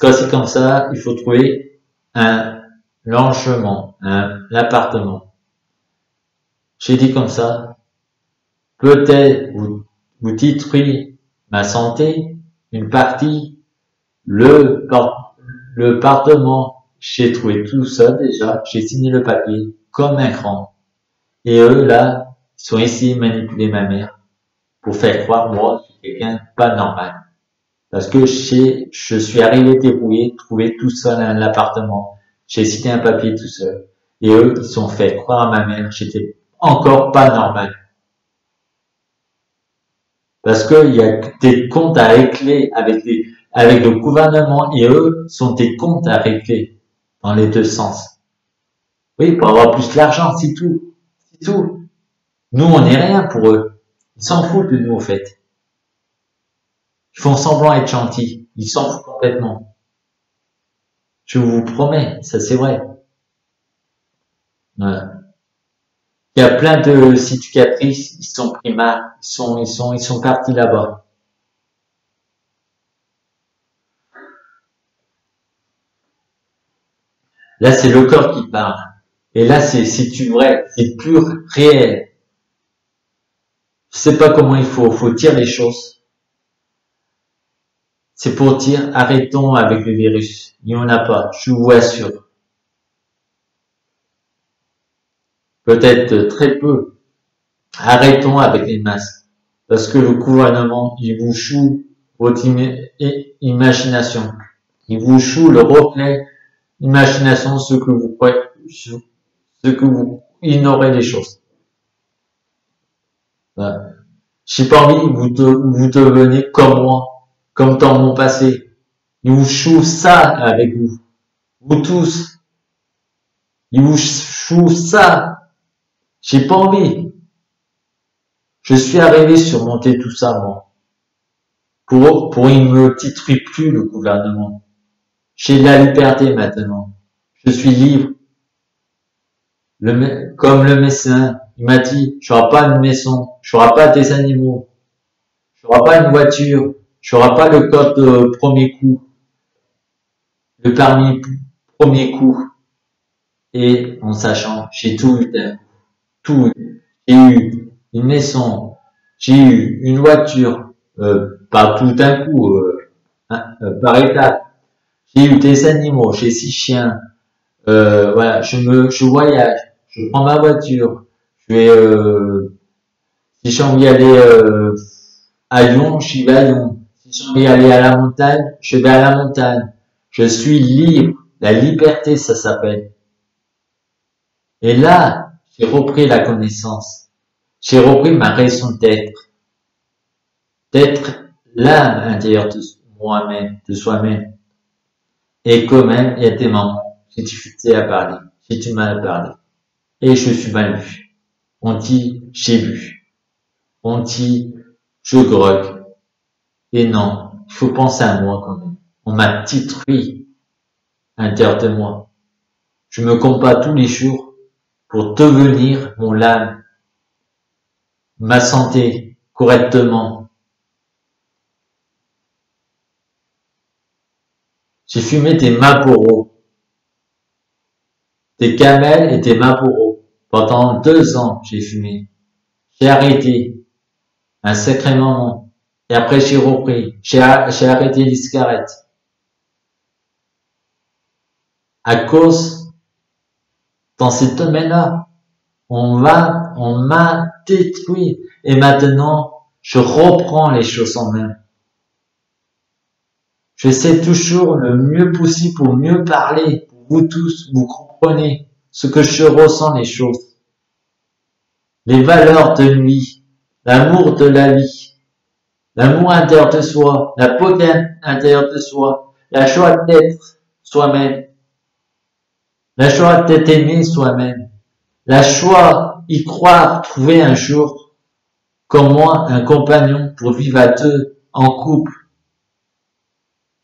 Quand c'est comme ça, il faut trouver un logement, un appartement. J'ai dit comme ça, peut-être vous détruisez ma santé, une partie, le appartement, j'ai trouvé tout ça déjà, j'ai signé le papier comme un grand. Et eux, là, ils sont essayés de manipuler ma mère pour faire croire, moi, je suis quelqu'un pas normal. Parce que je suis arrivé débrouillé, trouvé tout seul un appartement. J'ai signé un papier tout seul. Et eux, ils sont fait croire à ma mère, j'étais encore pas normal. Parce qu'il y a des comptes à régler avec le gouvernement et eux sont des comptes à régler dans les deux sens. Oui, pour avoir plus d'argent, c'est tout. C'est tout. Nous, on n'est rien pour eux. Ils s'en foutent de nous, au fait. Ils font semblant d'être gentils. Ils s'en foutent complètement. Je vous promets, ça c'est vrai. Voilà. Il y a plein de psychiatrices, ils sont primaires, ils sont partis là-bas. Là, c'est le corps qui parle. Et là, c'est du vrai, c'est pur, réel. Je sais pas comment faut dire les choses. C'est pour dire, arrêtons avec le virus. Il n'y en a pas, je vous assure. Peut-être très peu. Arrêtons avec les masques. Parce que le gouvernement, il vous choue votre imagination. Il vous choue le reflet imagination, ce que vous ignorez les choses. Voilà. J'ai pas envie que vous devenez comme moi, comme dans mon passé. Il vous choue ça avec vous. Vous tous. Il vous choue ça. J'ai pas envie. Je suis arrivé surmonter tout ça, moi. Pour il me titrie plus, le gouvernement. J'ai de la liberté maintenant. Je suis libre. Comme le médecin, il m'a dit, tu n'auras pas une maison, tu n'auras pas des animaux, tu n'auras pas une voiture, tu n'auras pas le code premier coup, le permis premier coup. Et en sachant, j'ai tout eu, tout eu. J'ai eu une maison, j'ai eu une voiture, pas tout d'un coup, par étapes. J'ai eu des animaux, j'ai 6 chiens. Voilà, je voyage, je prends ma voiture, je vais, si j'ai envie d'aller à Lyon, j'y vais à Lyon. Si j'ai envie d'aller à la montagne, je vais à la montagne. Je suis libre. La liberté, ça s'appelle. Et là, j'ai repris la connaissance. J'ai repris ma raison d'être. D'être l'âme intérieure de moi-même, de soi-même. Et quand même, il y a des moments, j'ai difficulté à parler. J'ai du mal à parler. Et je suis mal vu. On dit, j'ai bu. On dit, je grogue. Et non, il faut penser à moi quand même. On m'a détruit à l'intérieur de moi. Je me combats tous les jours pour devenir mon âme, ma santé correctement. J'ai fumé des Marlboro, des Camel et des Marlboro. Pendant 2 ans, j'ai fumé. J'ai arrêté un sacré moment. Et après, j'ai repris. J'ai arrêté les cigarettes. À cause, dans ce domaine-là, on m'a détruit. Et maintenant, je reprends les choses en main. J'essaie toujours le mieux possible pour mieux parler. Pour vous tous, vous comprenez ce que je ressens les choses. Les valeurs de vie, l'amour de la vie, l'amour intérieur de soi, la beauté intérieure de soi, la joie d'être soi-même, la joie d'être aimé soi-même, la joie y croire trouver un jour, comme moi, un compagnon pour vivre à 2, en couple.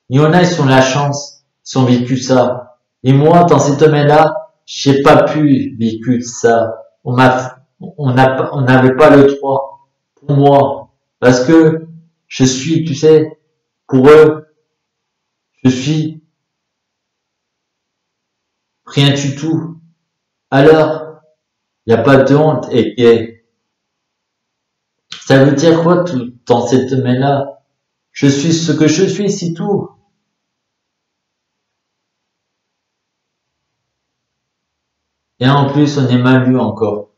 Il y en a, ils ont la chance, ils ont vécu ça. Et moi, dans ces domaines-là, j'ai pas pu vécu ça. On n'avait pas le droit pour moi. Parce que je suis, tu sais, pour eux, je suis rien du tout. Alors, il n'y a pas de honte et gay. Ça veut dire quoi tout dans ces domaines-là? Je suis ce que je suis, c'est tout. Et en plus, on est mal vu encore.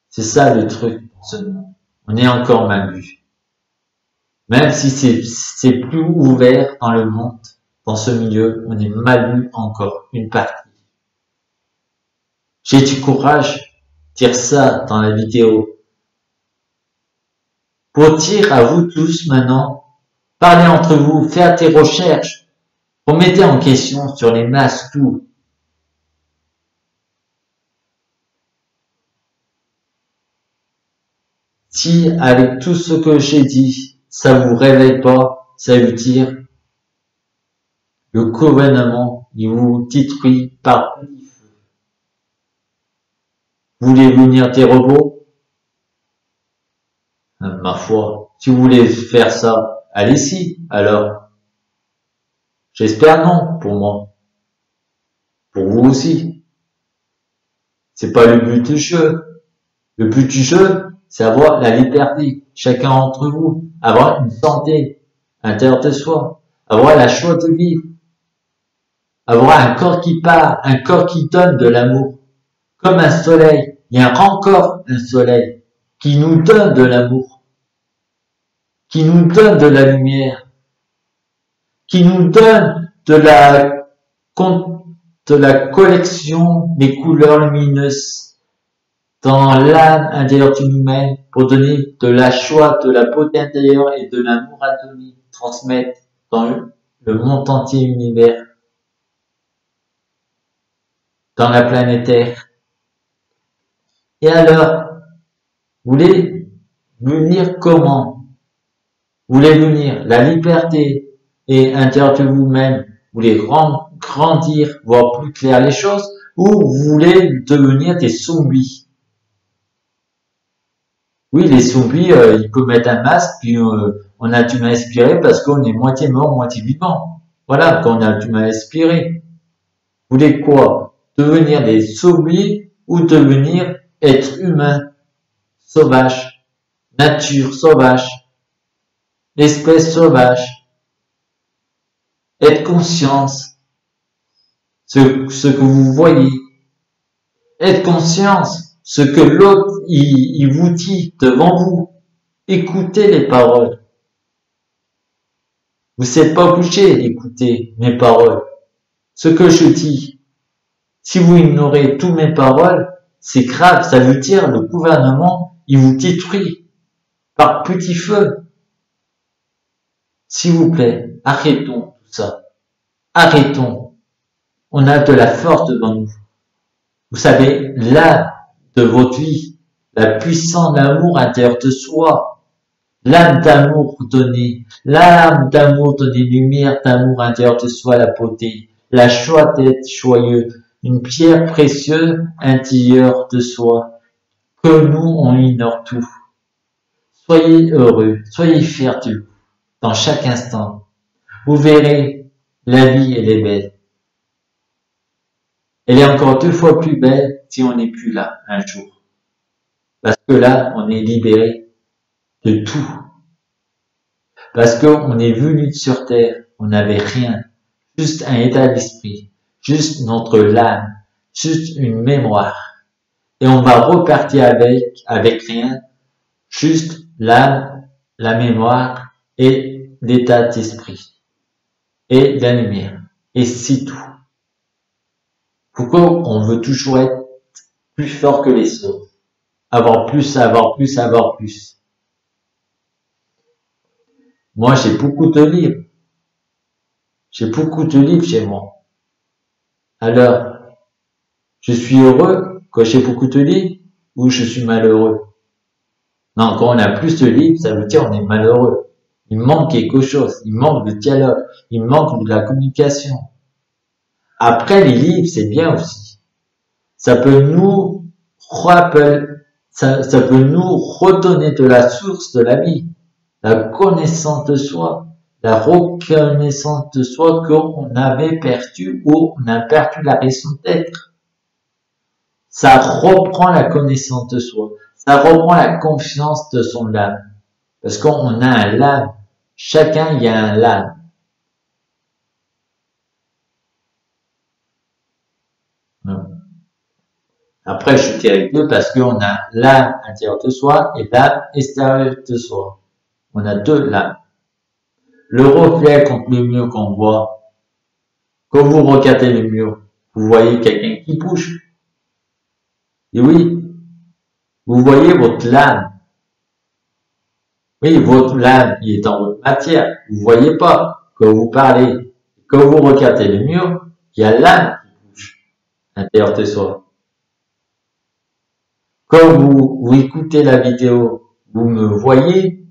C'est ça le truc pour ce monde. On est encore mal vu. Même si c'est plus ouvert dans le monde, dans ce milieu, on est mal vu encore, une partie. J'ai du courage. dire ça dans la vidéo. Pour dire à vous tous maintenant, parlez entre vous, faites des recherches, remettez en question sur les masques, tout. Si avec tout ce que j'ai dit, ça vous réveille pas, ça veut dire le gouvernement, il vous détruit par petit feu. Vous voulez venir des robots? Ma foi, si vous voulez faire ça, allez-y, alors. J'espère non, pour moi. Pour vous aussi. C'est pas le but du jeu. Le but du jeu, c'est avoir la liberté, chacun d'entre vous, avoir une santé intérieure de soi, avoir la joie de vivre, avoir un corps qui part, un corps qui donne de l'amour, comme un soleil. Il y a encore un soleil qui nous donne de l'amour, qui nous donne de la lumière, qui nous donne de la collection des couleurs lumineuses dans l'âme intérieure d'une humaine pour donner de la joie, de la beauté intérieure et de l'amour à donner, transmettre dans le monde entier univers, dans la planète Terre. Et alors, vous voulez venir comment? Vous voulez venir la liberté et intérieure de vous-même, vous voulez grandir, voir plus clair les choses, ou vous voulez devenir des zombies? Oui, les zombies, ils peuvent mettre un masque, puis on a du mal à respirer parce qu'on est moitié mort, moitié vivant. Voilà, quand on a du mal à respirer. Vous voulez quoi? Devenir des zombies ou devenir être humain, sauvage, nature sauvage, espèce sauvage, être conscience, ce que vous voyez, être conscience, ce que l'autre, il vous dit devant vous. Écoutez les paroles. Vous n'êtes pas obligé d'écouter mes paroles. Ce que je dis. Si vous ignorez toutes mes paroles, c'est grave. Ça veut dire le gouvernement, il vous détruit par petit feu. S'il vous plaît, arrêtons tout ça. Arrêtons. On a de la force devant nous. Vous savez, là, de votre vie, la puissance d'amour intérieur de soi, l'âme d'amour donnée, lumière d'amour intérieur de soi, la beauté, la joie d'être joyeux, une pierre précieuse intérieure de soi, que nous on ignore tout. Soyez heureux, soyez fiers de vous, dans chaque instant. Vous verrez, la vie elle est belle. Elle est encore 2 fois plus belle si on n'est plus là un jour. Parce que là, on est libéré de tout. Parce qu'on est venu sur terre, on n'avait rien. Juste un état d'esprit. Juste notre l'âme. Juste une mémoire. Et on va repartir avec rien. Juste l'âme, la mémoire et l'état d'esprit. Et la lumière. Et c'est tout. Pourquoi on veut toujours être plus fort que les autres? Avoir plus, avoir plus, avoir plus. Moi, j'ai beaucoup de livres. J'ai beaucoup de livres chez moi. Alors, je suis heureux quand j'ai beaucoup de livres ou je suis malheureux? Non, quand on a plus de livres, ça veut dire on est malheureux. Il manque quelque chose. Il manque de dialogue. Il manque de la communication. Après, les livres, c'est bien aussi. Ça peut nous rappeler, ça peut nous redonner de la source de la vie, la connaissance de soi, la reconnaissance de soi qu'on avait perdu ou on a perdu la raison d'être. Ça reprend la connaissance de soi, ça reprend la confiance de son âme, parce qu'on a un âme, chacun y a un âme. Après, je dis avec deux parce qu'on a l'âme intérieure de soi et l'âme extérieure de soi. On a deux l'âme. Le reflet contre le mur qu'on voit. Quand vous regardez le mur, vous voyez quelqu'un qui bouge. Et oui, Vous voyez votre lame. Oui, votre lame, il est dans votre matière. Vous voyez pas. Quand vous parlez, quand vous regardez le mur, il y a l'âme qui bouge à l'intérieur de soi. Quand vous écoutez la vidéo, vous me voyez,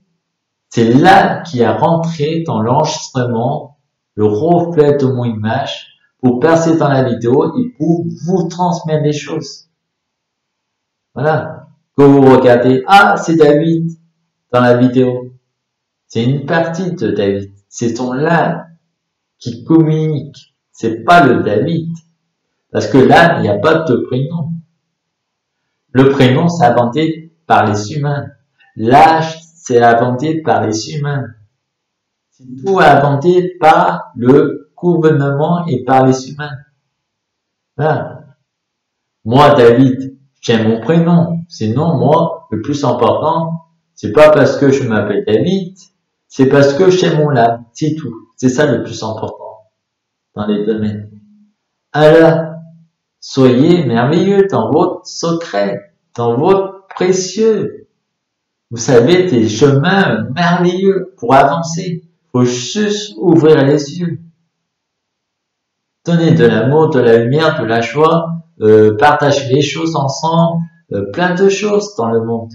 c'est l'âme qui a rentré dans l'enregistrement, le reflet de mon image, pour passer dans la vidéo et pour vous transmettre des choses. Voilà. Quand vous regardez, ah, c'est David dans la vidéo. C'est une partie de David. C'est son l'âme qui communique. C'est pas le David. Parce que l'âme, il n'y a pas de prénom. Le prénom, c'est inventé par les humains. L'âge, c'est inventé par les humains. C'est tout inventé par le gouvernement et par les humains. Voilà. Moi, David, j'aime mon prénom. Sinon, moi, le plus important, c'est pas parce que je m'appelle David, c'est parce que j'aime mon âme. C'est tout. C'est ça le plus important dans les domaines. Alors, soyez merveilleux dans votre secret, dans votre précieux. Vous savez, des chemins merveilleux pour avancer. Faut juste ouvrir les yeux. Donnez de l'amour, de la lumière, de la joie, partagez les choses ensemble, plein de choses dans le monde.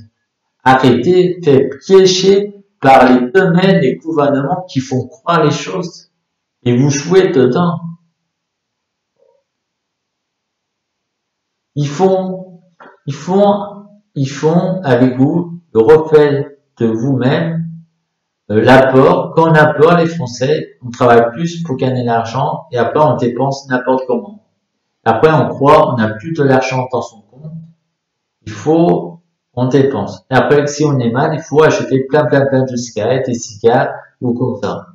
Arrêtez, faites piéger par les domaines, les gouvernements qui font croire les choses. Et vous jouez dedans. Ils font avec vous le reflet de vous-même, l'apport. Quand on a peur, les Français, on travaille plus pour gagner de l'argent et après on dépense n'importe comment. Après on croit on n'a plus de l'argent dans son compte. On dépense. Et après, si on est mal, il faut acheter plein de cigarettes et cigares ou comme ça.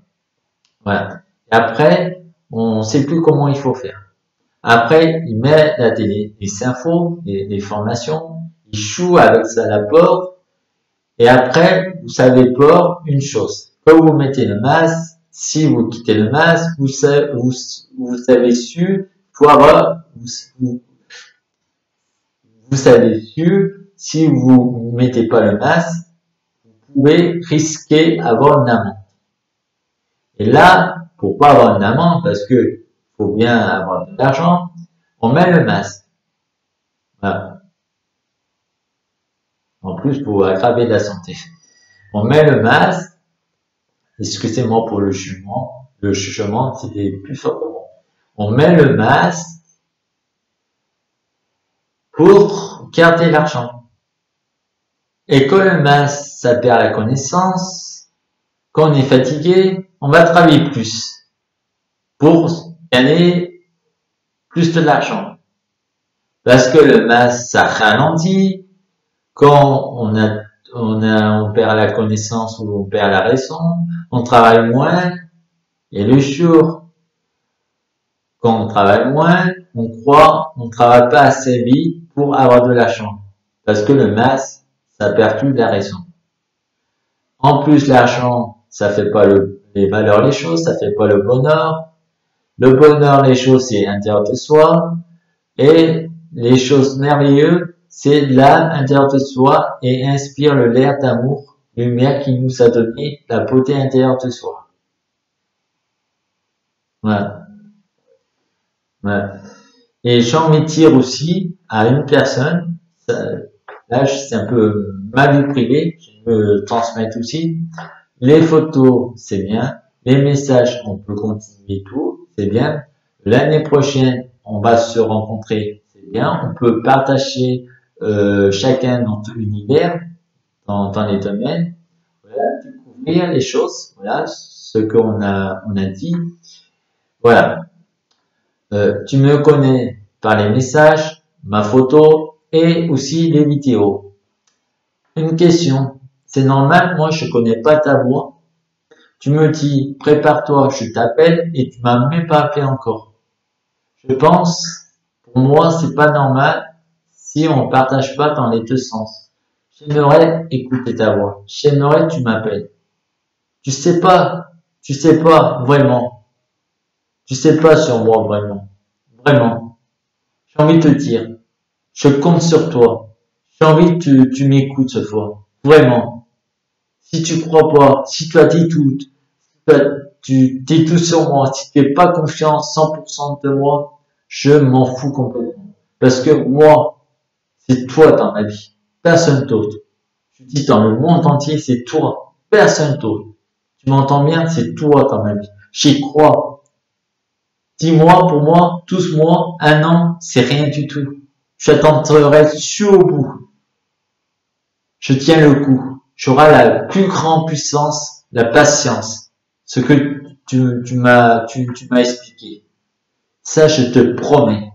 Voilà. Et après, on sait plus comment il faut faire. Après, il met la télé, les infos, les formations, il joue avec ça l'apport. Et après, vous savez pas une chose. Quand vous mettez le masque, si vous quittez le masque, vous avez su, vous avez su, si vous mettez pas le masque, vous pouvez risquer avoir une amende. Et là, pour pas avoir une amende, parce que faut bien avoir de l'argent, on met le masque. Voilà. En plus, pour aggraver la santé. On met le masque. Excusez-moi pour le jugement, c'était plus fort que moi. On met le masque pour garder l'argent. Et quand le masque, ça perd la connaissance, quand on est fatigué, on va travailler plus pour gagner plus de l'argent. Parce que le masque, ça ralentit. Quand on perd la connaissance ou on perd la raison, on travaille moins. Et le jour, quand on travaille moins, on travaille pas assez vite pour avoir de l'argent. Parce que le masque, ça perd plus la raison. En plus, l'argent, ça fait pas les valeurs, les choses, ça fait pas le bonheur. Le bonheur, les choses, c'est l'intérieur de soi. Et les choses merveilleuses, c'est l'âme intérieure de soi et inspire le l'air d'amour, lumière qui nous a donné la beauté intérieure de soi. Voilà. Voilà. Et j'en retire aussi à une personne, là c'est un peu ma vie privée, je peux transmettre aussi. Les photos, c'est bien. Les messages, on peut continuer tout, c'est bien. L'année prochaine, on va se rencontrer, c'est bien. On peut partager chacun notre univers dans les domaines. Voilà, découvrir les choses, voilà, ce qu'on a dit. Voilà. Tu me connais par les messages, ma photo et aussi les vidéos. Une question. C'est normal, moi je connais pas ta voix. Tu me dis, prépare-toi, je t'appelle et tu m'as même pas appelé encore. Je pense, pour moi, c'est pas normal si on partage pas dans les deux sens. J'aimerais écouter ta voix. J'aimerais que tu m'appelles. Tu sais pas vraiment. Tu sais pas sur moi vraiment. Vraiment. J'ai envie de te dire, je compte sur toi. J'ai envie que tu m'écoutes ce fois. Vraiment. Si tu crois pas, si tu as dit tout, tu dis tout sur moi, si tu n'es pas confiance 100% de moi, je m'en fous complètement. Parce que moi, c'est toi dans ma vie. Personne d'autre. Je dis dans le monde entier, c'est toi. Personne d'autre. Tu m'entends bien? C'est toi dans ma vie. J'y crois. 10 mois, pour moi, 12 mois, 1 an, c'est rien du tout. J'attendrai jusqu'au bout. Je tiens le coup. J'aurai la plus grande puissance, la patience. Ce que tu m'as expliqué. Ça, je te promets.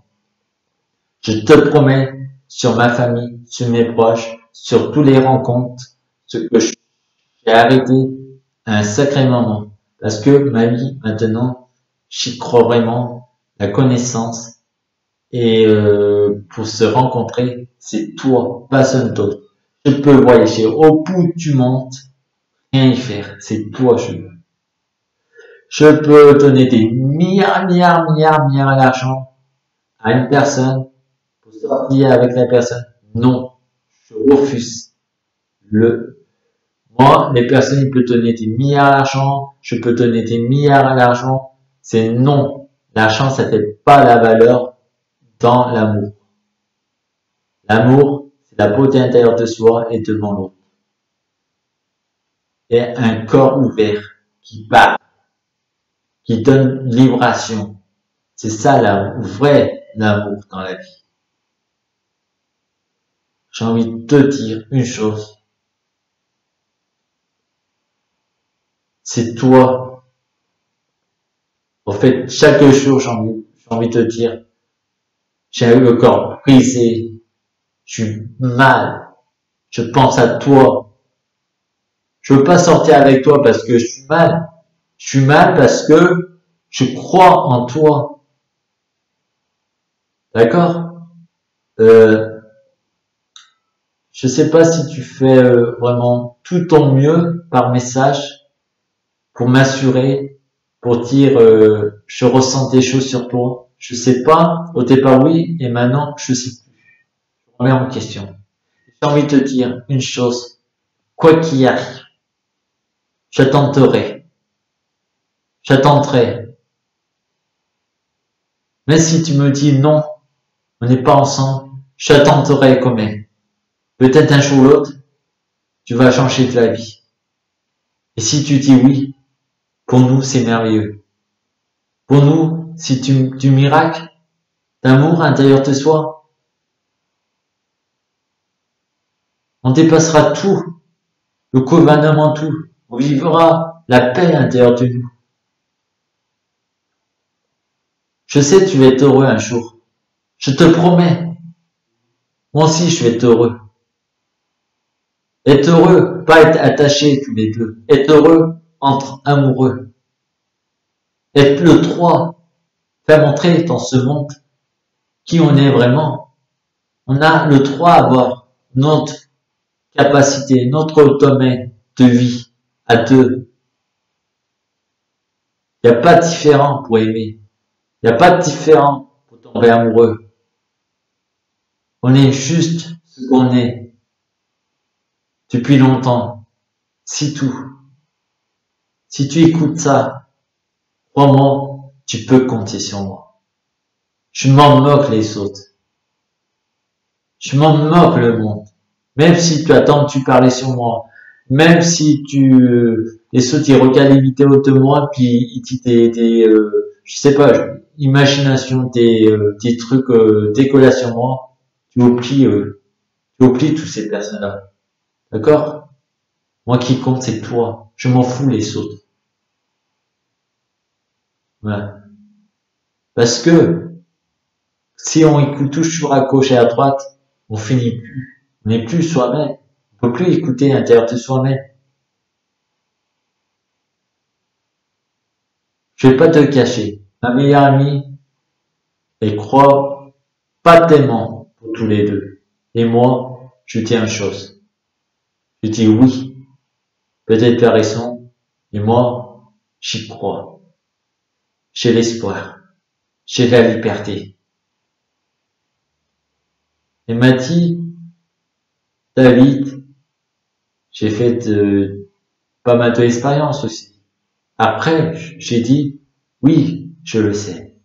Je te promets sur ma famille, sur mes proches, sur tous les rencontres, ce que j'ai arrêté à un sacré moment. Parce que ma vie, maintenant, j'y crois vraiment, la connaissance. Et pour se rencontrer, c'est toi, personne d'autre. Je peux voyager au bout du monde, rien y faire. C'est toi, je veux. Je peux donner des milliards d'argent à une personne pour sortir avec la personne. Non, je refuse. Moi, les personnes, ils peuvent donner des milliards d'argent, je peux donner des milliards d'argent. C'est non. L'argent, ça fait pas la valeur dans l'amour. L'amour, c'est la beauté intérieure de soi et devant l'autre. Et un corps ouvert qui bat, qui donne vibration. C'est ça la vrai l'amour dans la vie. J'ai envie de te dire une chose. C'est toi. En fait, chaque jour, j'ai envie de te dire, j'ai le corps brisé. Je suis mal. Je pense à toi. Je veux pas sortir avec toi parce que je suis mal. Je suis mal parce que je crois en toi. D'accord? Je sais pas si tu fais vraiment tout ton mieux par message pour m'assurer, pour dire je ressens des choses sur toi. Je sais pas. Au départ oui et maintenant je sais plus. Je remets en question. J'ai envie de te dire une chose. Quoi qu'il arrive, j'attendrai. J'attendrai. Mais si tu me dis non, on n'est pas ensemble, j'attendrai quand même. Peut-être un jour ou l'autre, tu vas changer de la vie. Et si tu dis oui, pour nous, c'est merveilleux. Pour nous, si du miracle, d'amour intérieur de soi, on dépassera tout, le gouvernement tout. On vivra la paix intérieure de nous. Je sais que tu vas être heureux un jour. Je te promets. Moi aussi, je vais être heureux. Être heureux, pas être attaché tous les deux. Être heureux entre amoureux. Être le trois. Faire montrer dans ce monde qui on est vraiment. On a le droit à avoir notre capacité, notre domaine de vie à deux. Il n'y a pas de différent pour aimer. Il n'y a pas de différent pour tomber amoureux. On est juste ce qu'on est depuis longtemps. C'est tout. Si tu écoutes ça, crois-moi, tu peux compter sur moi. Je m'en moque les autres. Je m'en moque le monde. Même si tu attends que tu parlais sur moi. Même si les autres, ils regardent les vidéos de moi, puis ils disent je sais pas, imagination, des trucs, décollés sur moi. Tu oublies toutes ces personnes-là. D'accord? Moi, qui compte, c'est toi. Je m'en fous les autres. Voilà. Parce que, si on écoute toujours à gauche et à droite, on finit plus. On n'est plus soi-même. On peut plus écouter l'intérieur de soi-même. Je vais pas te le cacher. Ma meilleure amie, elle croit pas tellement pour tous les deux. Et moi, je dis une chose. Je dis oui. Peut-être tu as raison. Et moi, j'y crois. J'ai l'espoir. J'ai la liberté. Elle m'a dit, David, j'ai fait pas mal d'expérience aussi. Après, j'ai dit, oui, je le sais.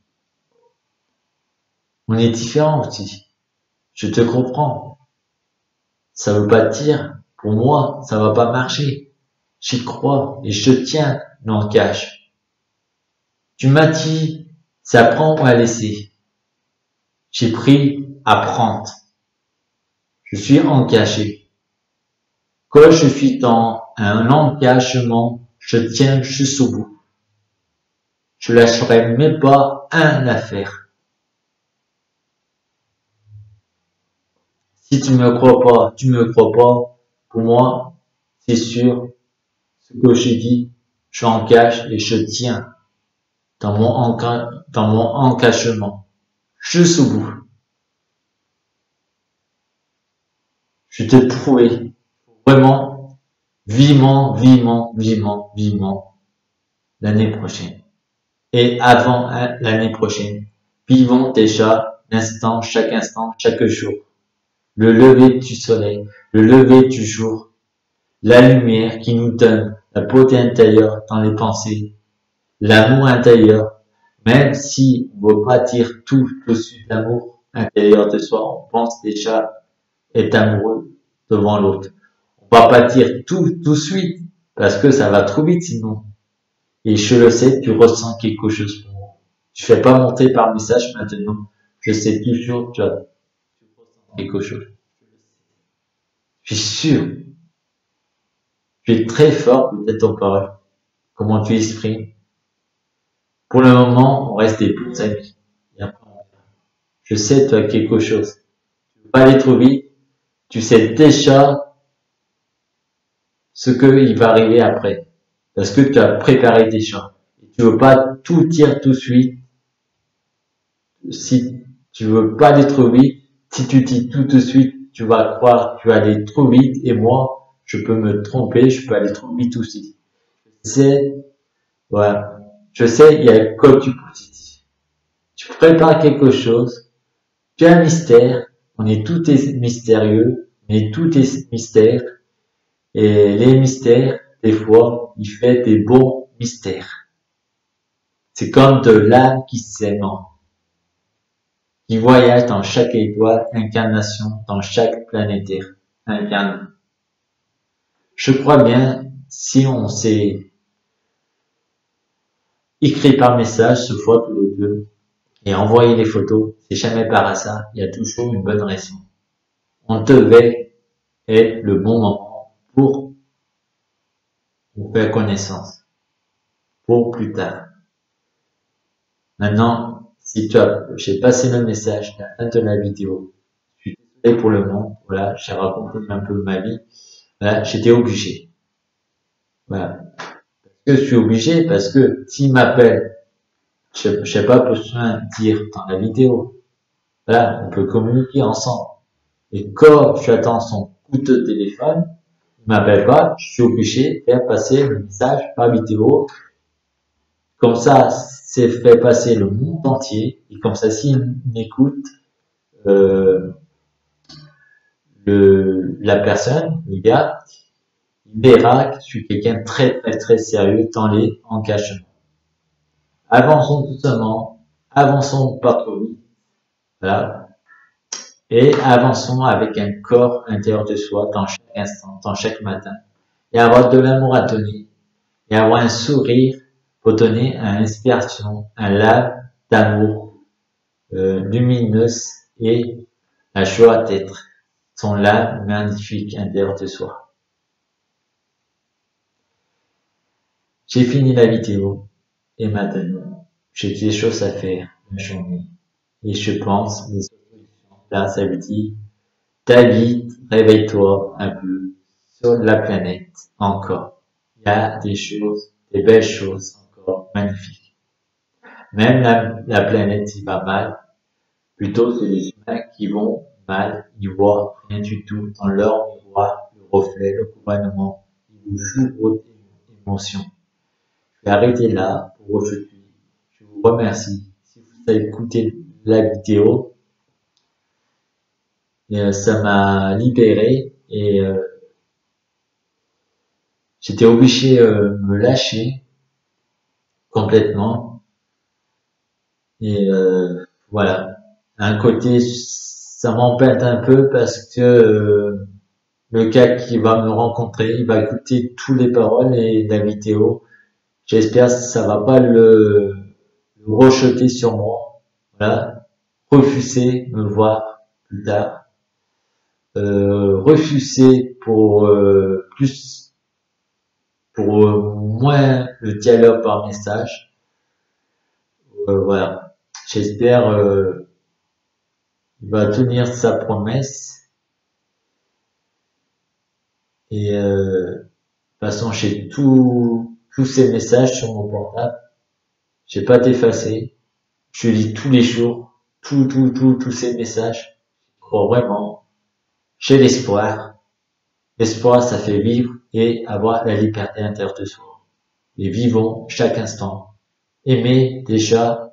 On est différents aussi. Je te comprends. Ça veut pas dire, pour moi, ça va pas marcher. J'y crois et je te tiens, non cache. Tu m'as dit, c'est à prendre ou à laisser. J'ai pris à prendre. Je suis engagé. Quand je suis dans un engagement, je tiens jusqu'au bout. Je lâcherai même pas un affaire. Si tu me crois pas, tu me crois pas. Pour moi, c'est sûr. Ce que j'ai dit, je engage et je tiens dans mon engagement. Jusqu'au bout. Je t'ai prouvé. Vraiment, vivement, vivement, vivement, vivement l'année prochaine. Et avant l'année prochaine, vivons déjà l'instant, chaque jour. Le lever du soleil, le lever du jour, la lumière qui nous donne la beauté intérieure dans les pensées, l'amour intérieur, même si on ne veut pas dire tout de suite l'amour intérieur de soi, on pense déjà être amoureux devant l'autre. On va pas dire tout de suite, parce que ça va trop vite sinon. Et je le sais, tu ressens quelque chose pour moi. Tu fais pas monter par message maintenant. Je sais toujours, tu ressens quelque chose. Je suis sûr. Tu es très fort, peut-être en parole. Comment tu exprimes. Pour le moment, on reste des bons amis. Et après, je sais, tu as quelque chose. Tu veux pas aller trop vite. Tu sais déjà ce qu'il va arriver après. Parce que tu as préparé déjà. Et tu veux pas tout dire tout de suite. Si tu veux pas aller trop vite, si tu dis tout de suite, tu vas croire que tu vas aller trop vite. Et moi, je peux me tromper, je peux aller trop vite aussi. C'est, voilà. Je sais, il y a que du positif. Tu prépares quelque chose, tu as un mystère, on est tout est mystérieux, mais tout est mystère. Et les mystères, des fois, il fait des bons mystères. C'est comme de l'âme qui s'aime, qui voyage dans chaque étoile, incarnation, dans chaque planétaire, incarne. Je crois bien, si on s'est écrit par message, ce fois tous les deux, et envoyé les photos, c'est jamais par hasard, il y a toujours une bonne raison. On devait être le bon moment pour faire connaissance, pour plus tard. Maintenant, si j'ai passé le message à la fin de la vidéo, je suis désolé pour le monde, voilà, j'ai raconté un peu ma vie, voilà, j'étais obligé. Voilà. Que je suis obligé parce que s'il m'appelle, je n'ai pas besoin de dire dans la vidéo. Voilà, on peut communiquer ensemble. Et quand j'attends son coup de téléphone, il m'appelle pas, je suis obligé de faire passer le message par vidéo. Comme ça, c'est fait passer le monde entier. Et comme ça, s'il m'écoute, la personne, le gars, il verra que je suis quelqu'un de très, très, très sérieux dans les engagements. Avançons doucement, avançons pas trop vite, voilà, et avançons avec un corps intérieur de soi dans chaque instant, dans chaque matin, et avoir de l'amour à donner, et avoir un sourire pour donner une inspiration, un lave d'amour lumineuse et la joie d'être son lave magnifique intérieur de soi. J'ai fini la vidéo, et maintenant, j'ai des choses à faire la journée. Et je pense, les solutions, là, ça veut dire, David, réveille-toi un peu sur la planète, encore. Il y a des choses, des belles choses encore magnifiques. Même la planète, il va mal. Plutôt, c'est les humains qui vont mal, ils voient rien du tout dans leur miroir, le reflet, le gouvernement. Ils vous jouent vos émotions. Je vais arrêter là pour aujourd'hui. Je vous remercie. Si vous avez écouté la vidéo, et ça m'a libéré et j'étais obligé de me lâcher complètement. Et voilà. D'un côté, ça m'embête un peu parce que le gars qui va me rencontrer, il va écouter toutes les paroles et la vidéo. J'espère que ça va pas le rejeter sur moi. Voilà. Refuser me voir plus tard. Refuser pour moins le dialogue par message. Voilà. J'espère il va tenir sa promesse et de toute façon j'ai tous ces messages sur mon portable. J'ai pas d'effacer. Je lis tous les jours tous ces messages. Je crois vraiment. J'ai l'espoir. L'espoir, ça fait vivre et avoir la liberté intérieure de soi. Et vivons chaque instant. Aimez déjà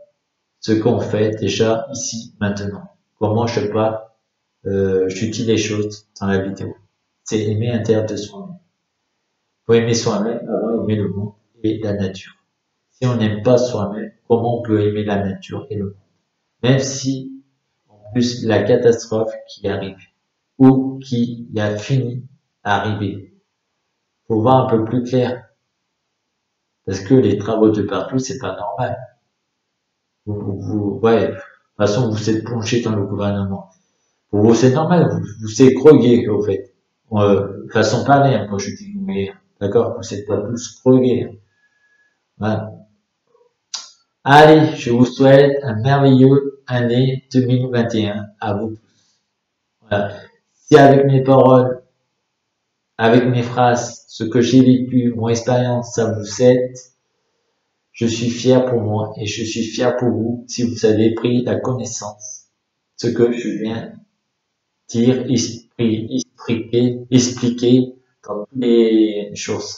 ce qu'on fait déjà ici, maintenant. Comment je parle, je dis les choses dans la vidéo. C'est aimer l'intérieur de soi-même. Faut aimer soi-même avant d'aimer le monde et la nature. Si on n'aime pas soi-même, comment on peut aimer la nature et le monde? Même si, en plus, la catastrophe qui arrive, ou qui a fini à arriver. Faut voir un peu plus clair. Parce que les travaux de partout, c'est pas normal. Ouais, de toute façon, vous êtes plongé dans le gouvernement. Pour vous, c'est normal, vous êtes crogué, au fait. Façon de parler, hein, quand je dis mais, d'accord, vous êtes pas tous crogués. Voilà. Allez, je vous souhaite un merveilleux année 2021 à vous tous. Voilà. Si avec mes paroles, avec mes phrases, ce que j'ai vécu, mon expérience, ça vous aide, je suis fier pour moi et je suis fier pour vous si vous avez pris la connaissance. Ce que je viens dire, expliquer dans toutes les choses.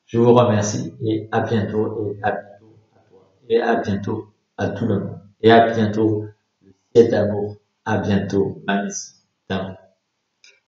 Je vous remercie et à bientôt et à bientôt à toi et à bientôt à tout le monde et à bientôt le ciel d'amour. À bientôt, ma mission d'amour.